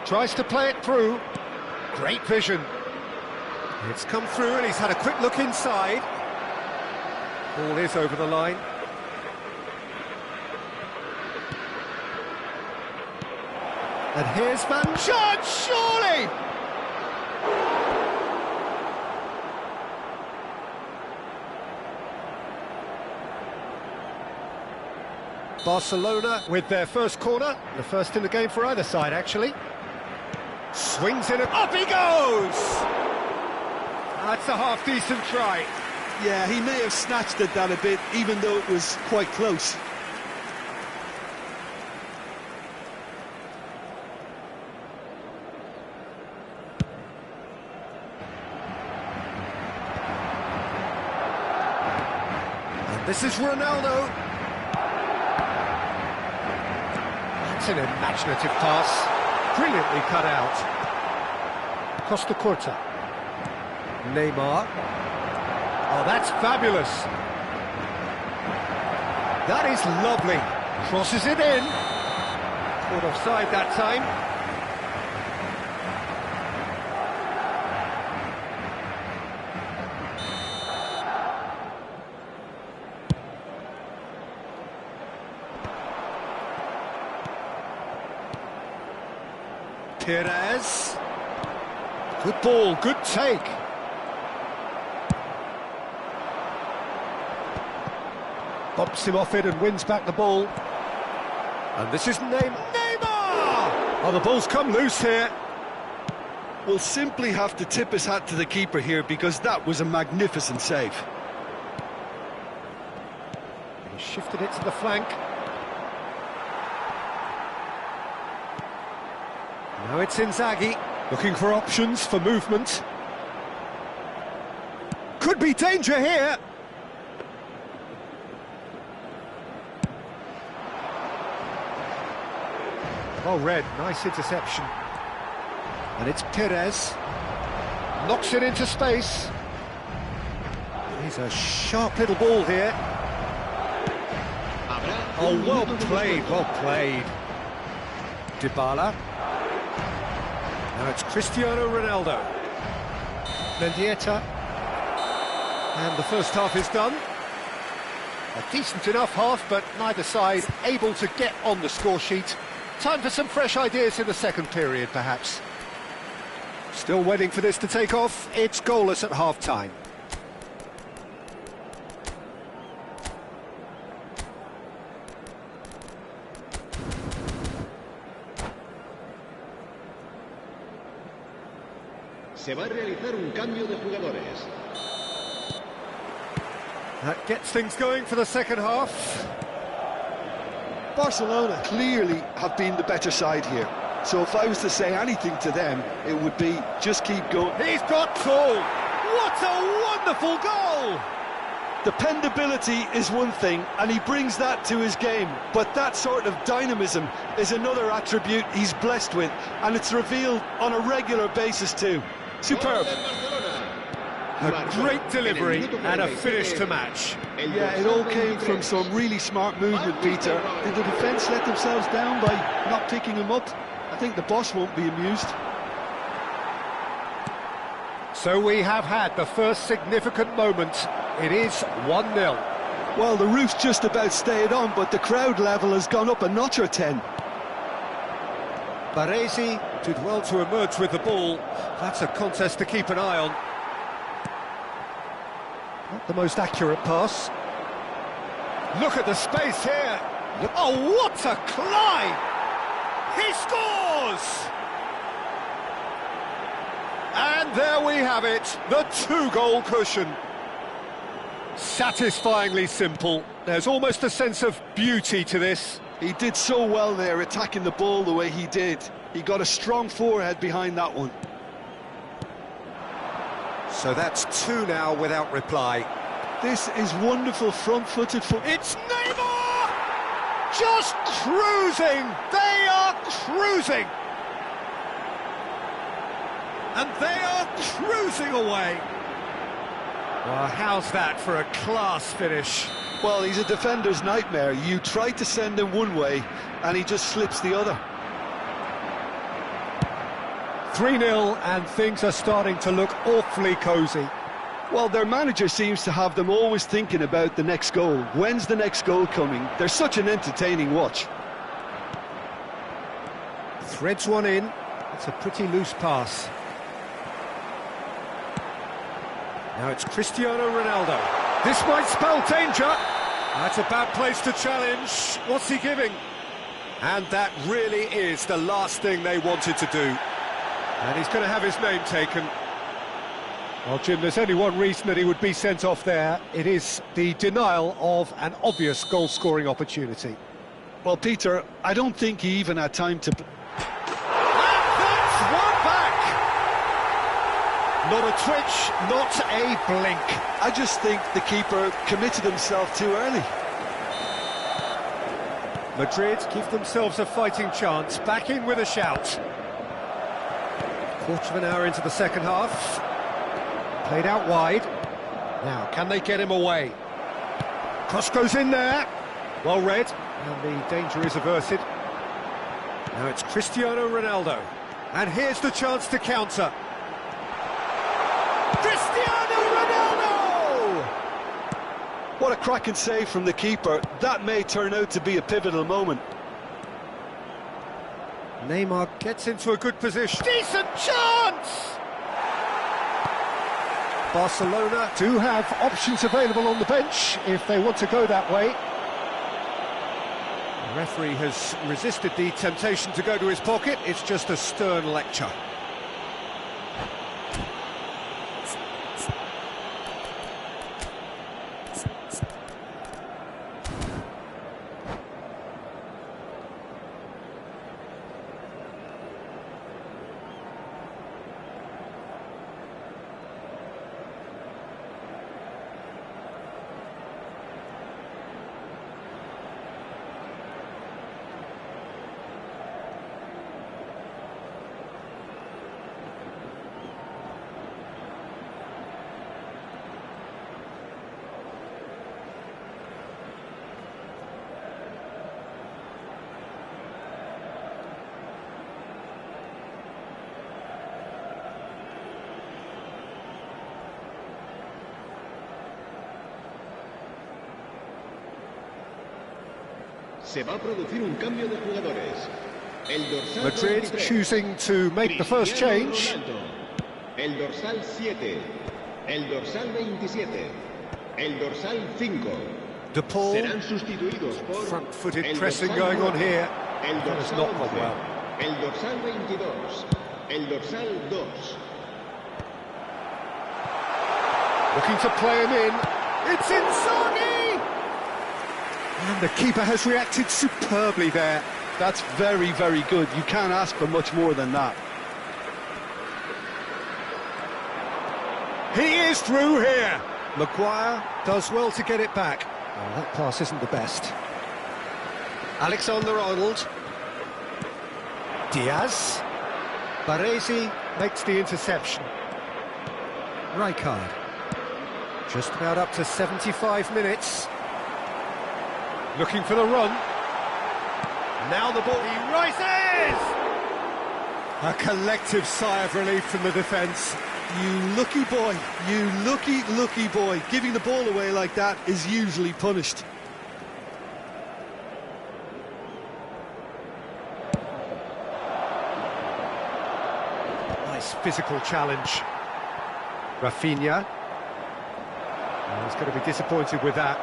Tries to play it through. Great vision. It's come through and he's had a quick look inside. Ball is over the line. And here's Van Dijk, surely! Barcelona with their first corner, the first in the game for either side, actually. Swings in, up he goes! That's a half-decent try. Yeah, he may have snatched at that a bit, even though it was quite close. This is Ronaldo. That's an imaginative pass. Brilliantly cut out. Costa Curta. Neymar. Oh, that's fabulous. That is lovely. Crosses it in. Caught offside that time. Perez. Good ball, good take. Bumps him off it and wins back the ball. And this is Neymar! Oh, the ball's come loose here. We'll simply have to tip his hat to the keeper here because that was a magnificent save. He shifted it to the flank. Now it's Inzaghi, looking for options for movement. Could be danger here. Well read, nice interception. And it's Perez. Knocks it into space. He's a sharp little ball here. Oh, well played, well played. Dybala. Now it's Cristiano Ronaldo. Mendieta. And the first half is done. A decent enough half, but neither side able to get on the score sheet. Time for some fresh ideas in the second period, perhaps. Still waiting for this to take off. It's goalless at half-time. Se va a realizar un cambio de jugadores. That gets things going for the second half. Barcelona clearly have been the better side here. So if I was to say anything to them, it would be just keep going. He's got goal! What a wonderful goal! Dependability is one thing, and he brings that to his game. But that sort of dynamism is another attribute he's blessed with, and it's revealed on a regular basis too. Superb. A great delivery and a finish to match. Yeah, it all came from some really smart movement, Peter. Did the defence let themselves down by not picking him up? I think the boss won't be amused. So we have had the first significant moment. It is 1-0. Well, the roof's just about stayed on, but the crowd level has gone up a notch or 10. Baresi did well to emerge with the ball. That's a contest to keep an eye on. Not the most accurate pass. Look at the space here. Oh, what a climb! He scores! And there we have it, the 2-goal cushion. Satisfyingly simple. There's almost a sense of beauty to this. He did so well there, attacking the ball the way he did. He got a strong forehead behind that one. So that's 2 now without reply. This is wonderful front-footed football. It's Neymar! Just cruising! They are cruising! And they are cruising away. Well, how's that for a class finish? Well, he's a defender's nightmare. You try to send him one way, and he just slips the other. 3-0, and things are starting to look awfully cosy. Well, their manager seems to have them always thinking about the next goal. When's the next goal coming? They're such an entertaining watch. Threads one in. It's a pretty loose pass. Now it's Cristiano Ronaldo. This might spell danger. That's a bad place to challenge. What's he giving? And that really is the last thing they wanted to do. And he's going to have his name taken. Well, Jim, there's only one reason that he would be sent off there. It is the denial of an obvious goal-scoring opportunity. Well, Peter, I don't think he even had time to... And that's one back! Not a twitch, not a blink. I just think the keeper committed himself too early. Madrid give themselves a fighting chance, back in with a shout. Quarter of an hour into the second half. Played out wide. Now, can they get him away? Cross goes in there. Well read, and the danger is averted. Now it's Cristiano Ronaldo. And here's the chance to counter. Cristiano Ronaldo! What a cracking save from the keeper. That may turn out to be a pivotal moment. Neymar gets into a good position. Decent chance! Barcelona do have options available on the bench if they want to go that way. The referee has resisted the temptation to go to his pocket. It's just a stern lecture. Se va a producir un cambio de jugadores. El dorsal Madrid 23, choosing to make the first change. Ronaldo. El dorsal 7. El dorsal 27. El dorsal 5. De Paul, Serán sustituidos por front-footed el pressing dorsal going on 11, here. El That has dorsal not gone 11, well. El dorsal 22. El dorsal 2. Looking to play him in. It's Inzaghi! And the keeper has reacted superbly there. That's very, very good. You can't ask for much more than that. He is through here. Maguire does well to get it back. Oh, that pass isn't the best. Alexander-Arnold. Diaz. Baresi makes the interception. Rijkaard. Just about up to 75 minutes. Looking for the run. Now the ball, he rises! A collective sigh of relief from the defence. You lucky boy, you lucky boy. Giving the ball away like that is usually punished. Nice physical challenge. Rafinha. Oh, he's going to be disappointed with that.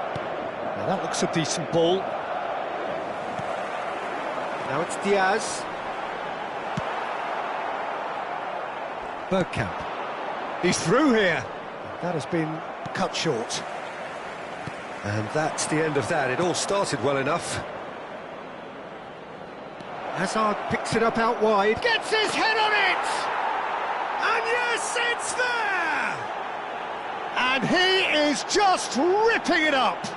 Now that looks a decent ball. Now it's Diaz. Bergkamp. He's through here. That has been cut short. And that's the end of that. It all started well enough. Hazard picks it up out wide. Gets his head on it! And yes, it's there! And he is just ripping it up.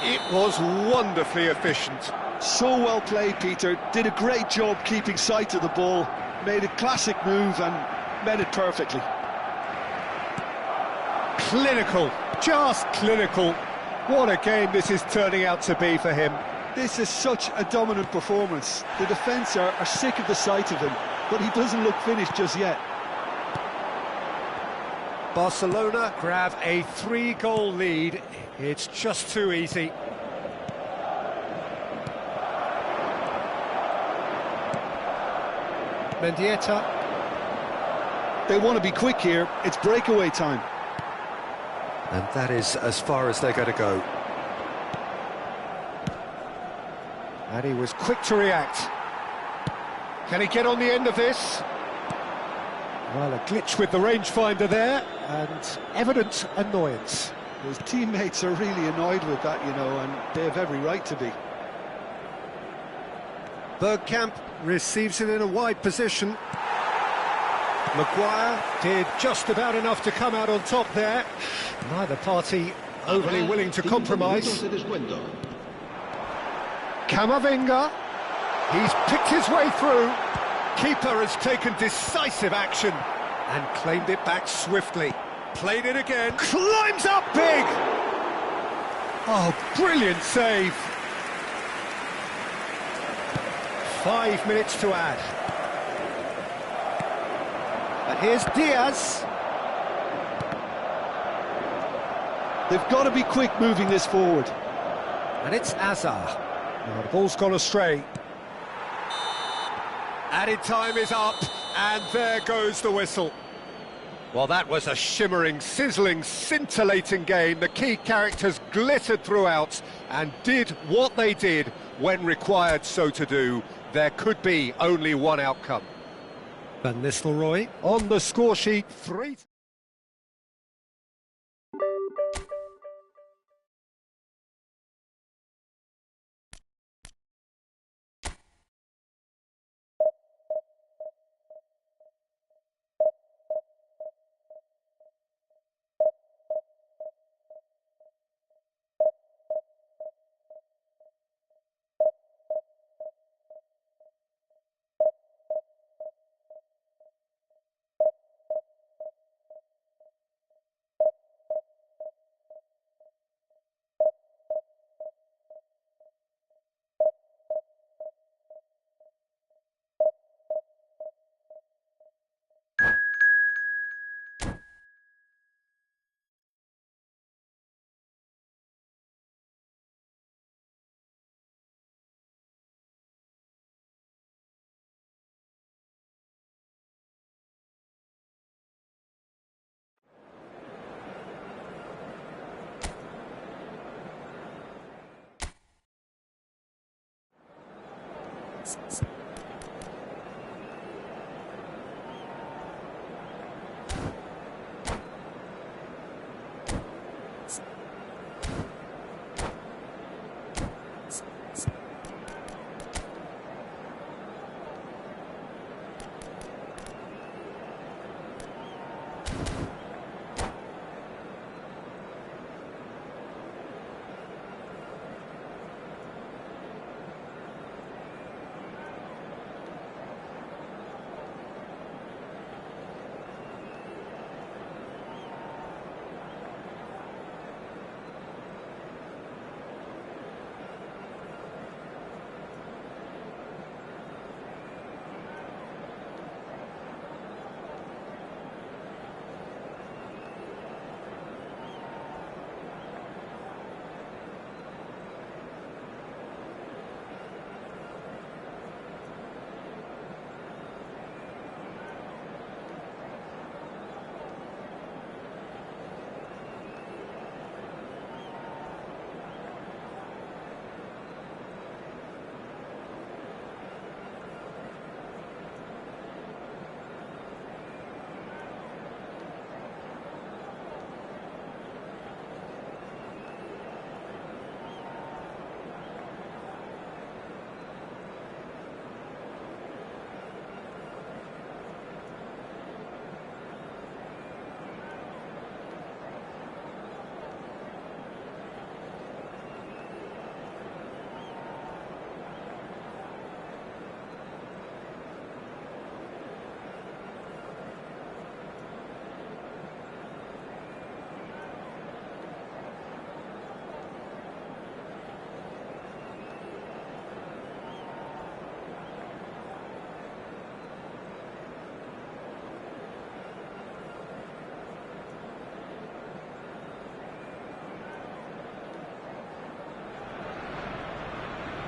It was wonderfully efficient. So well played, Peter. Did a great job keeping sight of the ball. Made a classic move and met it perfectly. Clinical, just clinical. What a game this is turning out to be for him. This is such a dominant performance. The defence are sick of the sight of him, but he doesn't look finished just yet. Barcelona grab a 3-goal lead. It's just too easy. Mendieta. They want to be quick here. It's breakaway time. And that is as far as they're going to go. And he was quick to react. Can he get on the end of this? Well, a glitch with the rangefinder there, and evident annoyance. His teammates are really annoyed with that, you know, and they have every right to be. Bergkamp receives it in a wide position. Maguire did just about enough to come out on top there. Neither party overly willing to compromise. Camavinga, he's picked his way through. Keeper has taken decisive action and claimed it back swiftly. Played it again, climbs up big! Oh, brilliant save. 5 minutes to add. And here's Diaz. They've got to be quick moving this forward. And it's Azar. Well, the ball's gone astray. Added time is up, and there goes the whistle. Well, that was a shimmering, sizzling, scintillating game. The key characters glittered throughout and did what they did when required so to do. There could be only one outcome. Van Nistelrooy on the score sheet, 3.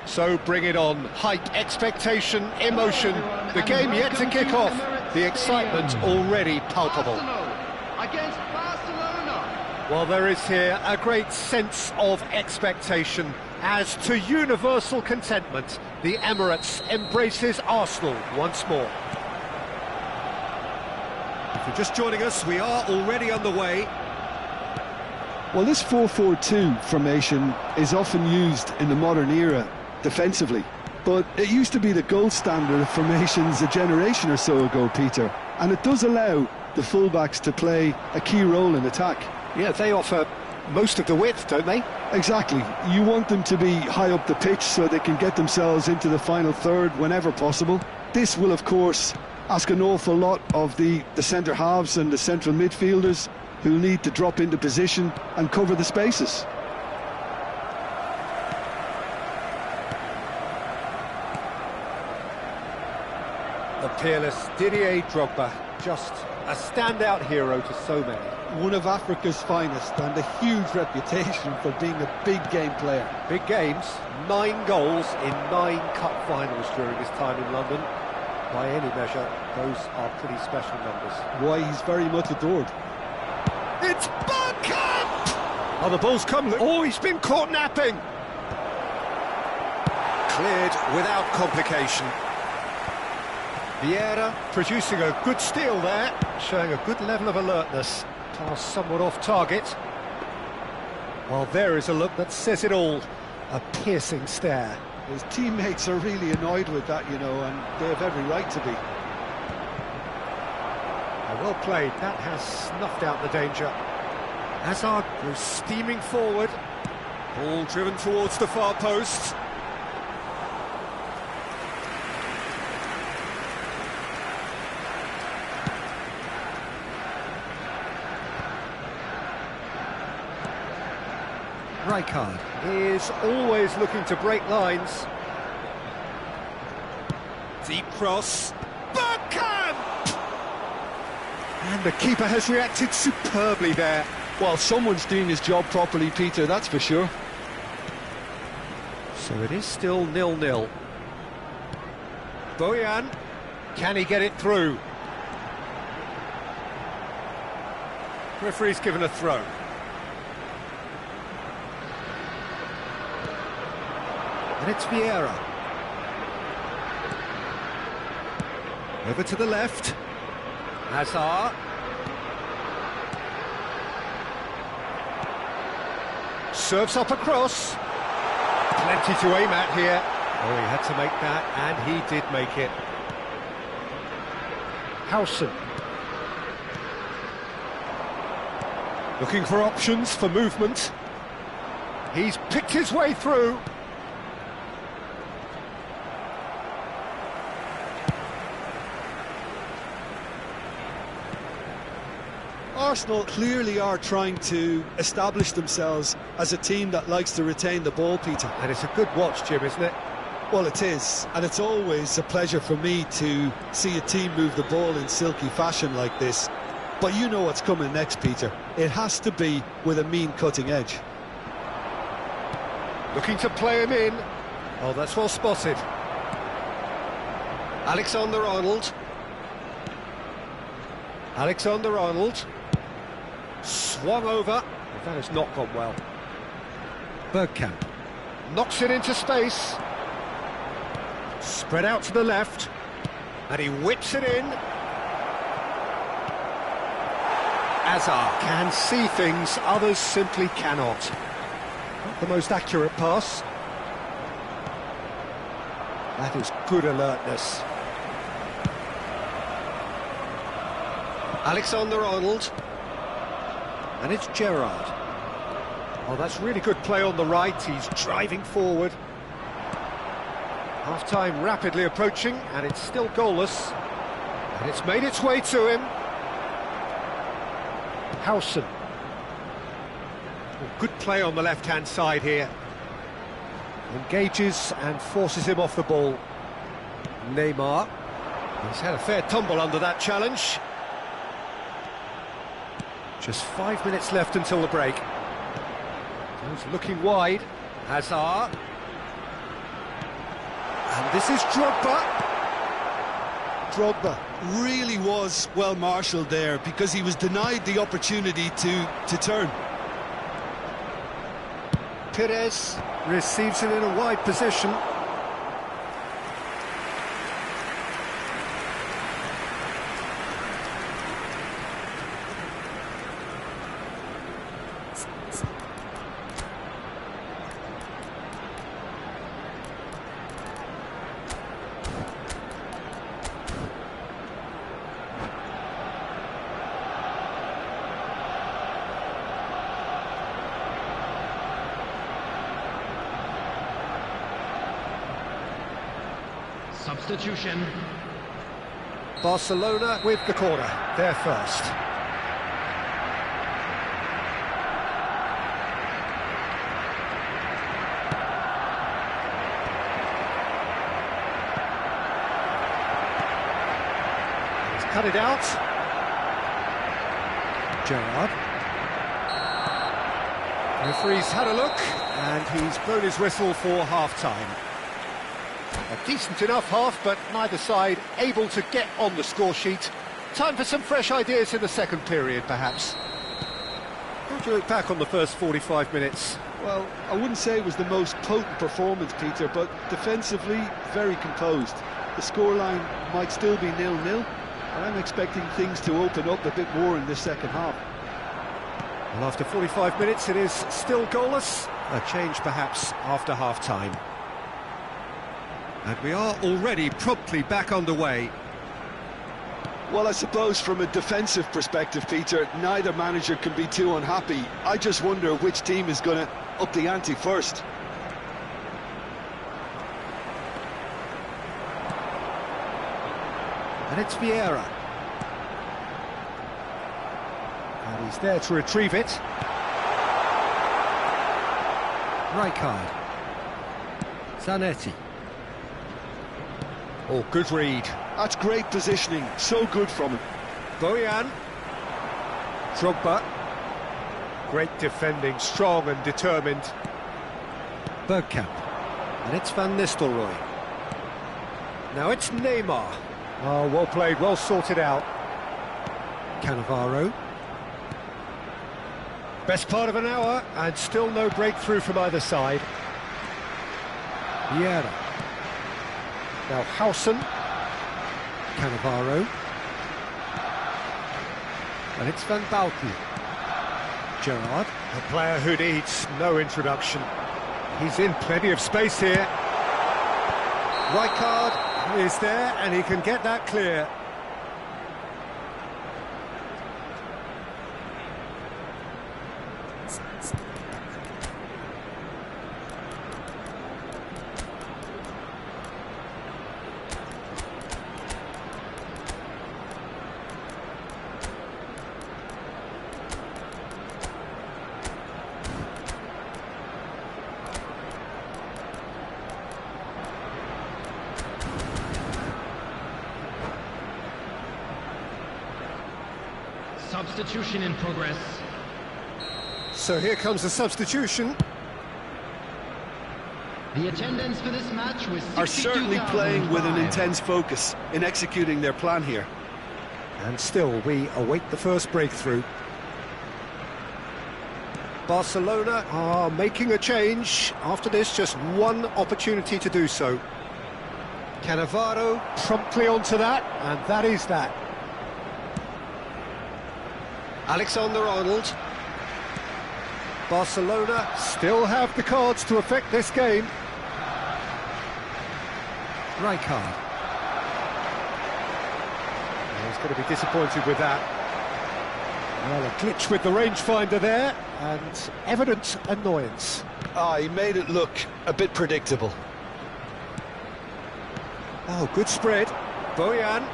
So bring it on. Hype, expectation, emotion. The game yet to kick off. The excitement already palpable. Against Barcelona. Well, there is here a great sense of expectation. As to universal contentment, the Emirates embraces Arsenal once more. If you're just joining us, we are already underway. Well, this 4-4-2 formation is often used in the modern era defensively, but it used to be the gold standard of formations a generation or so ago, Peter. and it does allow the fullbacks to play a key role in attack. Yeah, they offer most of the width, don't they? Exactly. You want them to be high up the pitch so they can get themselves into the final third whenever possible. This will, of course, ask an awful lot of the centre halves and the central midfielders, who need to drop into position and cover the spaces. The peerless Didier Drogba, just a standout hero to so many. One of Africa's finest and a huge reputation for being a big game player. Big games, 9 goals in 9 cup finals during his time in London. By any measure, those are pretty special numbers. Why, he's very much adored. It's Bergkamp! Oh, the ball's come. Oh, he's been caught napping. Cleared without complication. Vieira producing a good steal there, showing a good level of alertness. Pass somewhat off target. Well, there is a look that says it all. A piercing stare. His teammates are really annoyed with that, you know, and they have every right to be. Well played, that has snuffed out the danger. Hazard goes steaming forward. Ball driven towards the far post. Rijkaard is always looking to break lines. Deep cross. Bergkamp! And the keeper has reacted superbly there. Well, someone's doing his job properly, Peter, that's for sure. So it is still 0-0. Bojan, can he get it through? Referee's given a throw. And it's Vieira. Over to the left. Hazard. Serves up across. Plenty to aim at here. Oh, he had to make that, and he did make it. Howson. Looking for options for movement. He's picked his way through. Arsenal clearly are trying to establish themselves as a team that likes to retain the ball, Peter. And it's a good watch, Jim, isn't it? Well, it is, and it's always a pleasure for me to see a team move the ball in silky fashion like this. But you know what's coming next, Peter. It has to be with a mean cutting edge. Looking to play him in. Oh, that's well spotted. Alexander-Arnold. Alexander-Arnold. Swung over. That has not gone well. Bergkamp. Knocks it into space. Spread out to the left. And he whips it in. Hazard can see things others simply cannot. Not the most accurate pass. That is good alertness. Alexander-Arnold. And it's Gerrard. Oh, that's really good play on the right. He's driving forward. Half-time rapidly approaching, and it's still goalless. And it's made its way to him. Howson. Oh, good play on the left-hand side here. Engages and forces him off the ball. Neymar. He's had a fair tumble under that challenge. Just 5 minutes left until the break. He's looking wide. Hazard. And this is Drogba. Drogba really was well marshalled there because he was denied the opportunity to turn. Pires receives it in a wide position. Substitution. Barcelona with the corner, they're first. He's cut it out. Gerrard. Referee's had a look, and he's blown his whistle for half-time. A decent enough half, but neither side able to get on the score sheet. Time for some fresh ideas in the second period, perhaps. How do you look back on the first 45 minutes? Well, I wouldn't say it was the most potent performance, Peter, but defensively, very composed. The scoreline might still be 0-0, but I'm expecting things to open up a bit more in the second half. Well, after 45 minutes, it is still goalless. A change, perhaps, after half-time. And we are already promptly back underway. Well, I suppose from a defensive perspective, Peter, neither manager can be too unhappy. I just wonder which team is going to up the ante first. And it's Vieira. And he's there to retrieve it. Rijkaard. Zanetti. Oh, good read. That's great positioning, so good from him. Bojan. Drogba. Great defending, strong and determined. Bergkamp. And it's Van Nistelrooy. Now it's Neymar. Oh, well played, well sorted out. Cannavaro. Best part of an hour, and still no breakthrough from either side. Vieira. Now Howson. Cannavaro. And it's Van Bauten. Gerrard. A player who needs no introduction. He's in plenty of space here. Rijkaard is there, and he can get that clear. Substitution in progress. So here comes the substitution. The attendance for this match was Are certainly playing with an 62,005. intense focus in executing their plan here. And still, we await the first breakthrough. Barcelona are making a change. After this, just one opportunity to do so. Cannavaro promptly onto that, and that is that. Alexander-Arnold. Barcelona still have the cards to affect this game. Rijkaard. He's going to be disappointed with that. Well, a glitch with the rangefinder there, and evident annoyance. He made it look a bit predictable. Oh, good spread. Bojan.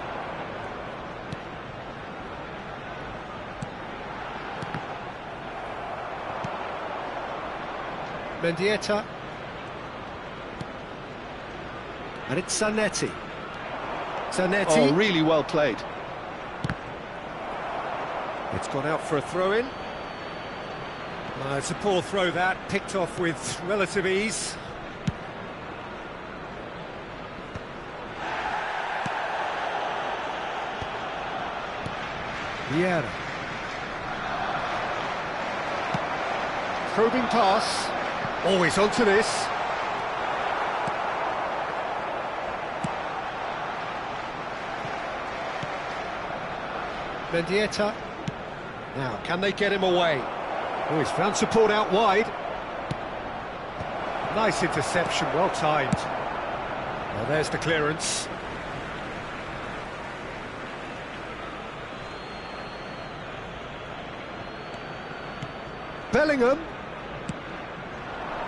Mendieta. And it's Zanetti. Zanetti. Oh, really well played. It's gone out for a throw-in. It's a poor throw that, picked off with relative ease. Vieira. Probing pass. Always onto this. Mendieta. Now, can they get him away? Oh, he's found support out wide. Nice interception, well timed. Well, there's the clearance. Bellingham.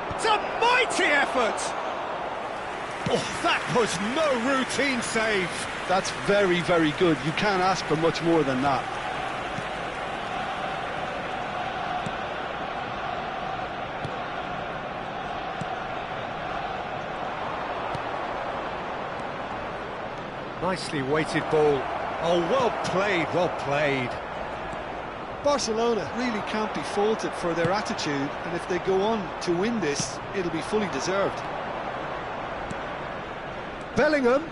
It's a mighty effort! Oh, that was no routine save. That's very, very good. You can't ask for much more than that. Nicely weighted ball. Oh, well played, well played. Barcelona really can't be faulted for their attitude, and if they go on to win this, it'll be fully deserved. Bellingham.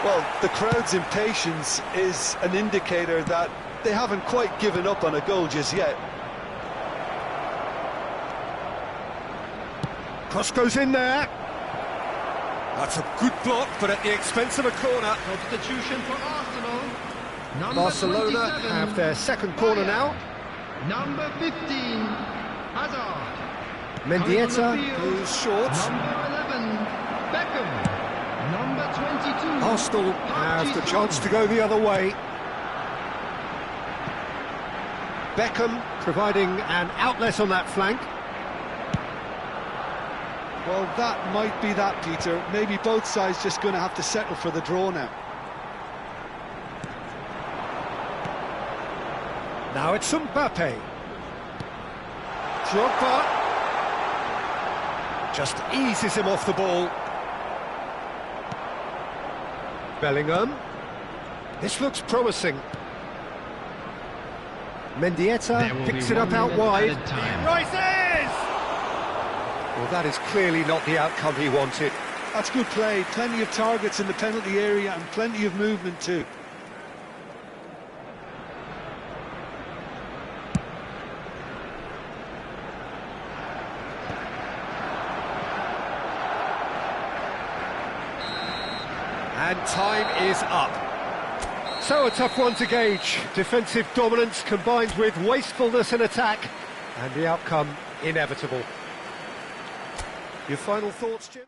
Well, the crowd's impatience is an indicator that they haven't quite given up on a goal just yet. Cross goes in there. That's a good block, but at the expense of a corner. Substitution for Arsenal. Number Barcelona 27, have their second corner now. Number 15, Hazard. Mendieta Goes short. Number 11, Beckham. Number 22. Arsenal have the chance to go the other way. Beckham providing an outlet on that flank. Well, that might be that, Peter. Maybe both sides just going to have to settle for the draw now. Now it's Mbappe. Drogba just eases him off the ball. Bellingham. This looks promising. Mendieta picks it up out wide. He rises! Well, that is clearly not the outcome he wanted. That's good play. Plenty of targets in the penalty area and plenty of movement too. And time is up. So a tough one to gauge. Defensive dominance combined with wastefulness in attack, and the outcome inevitable. Your final thoughts, Jim?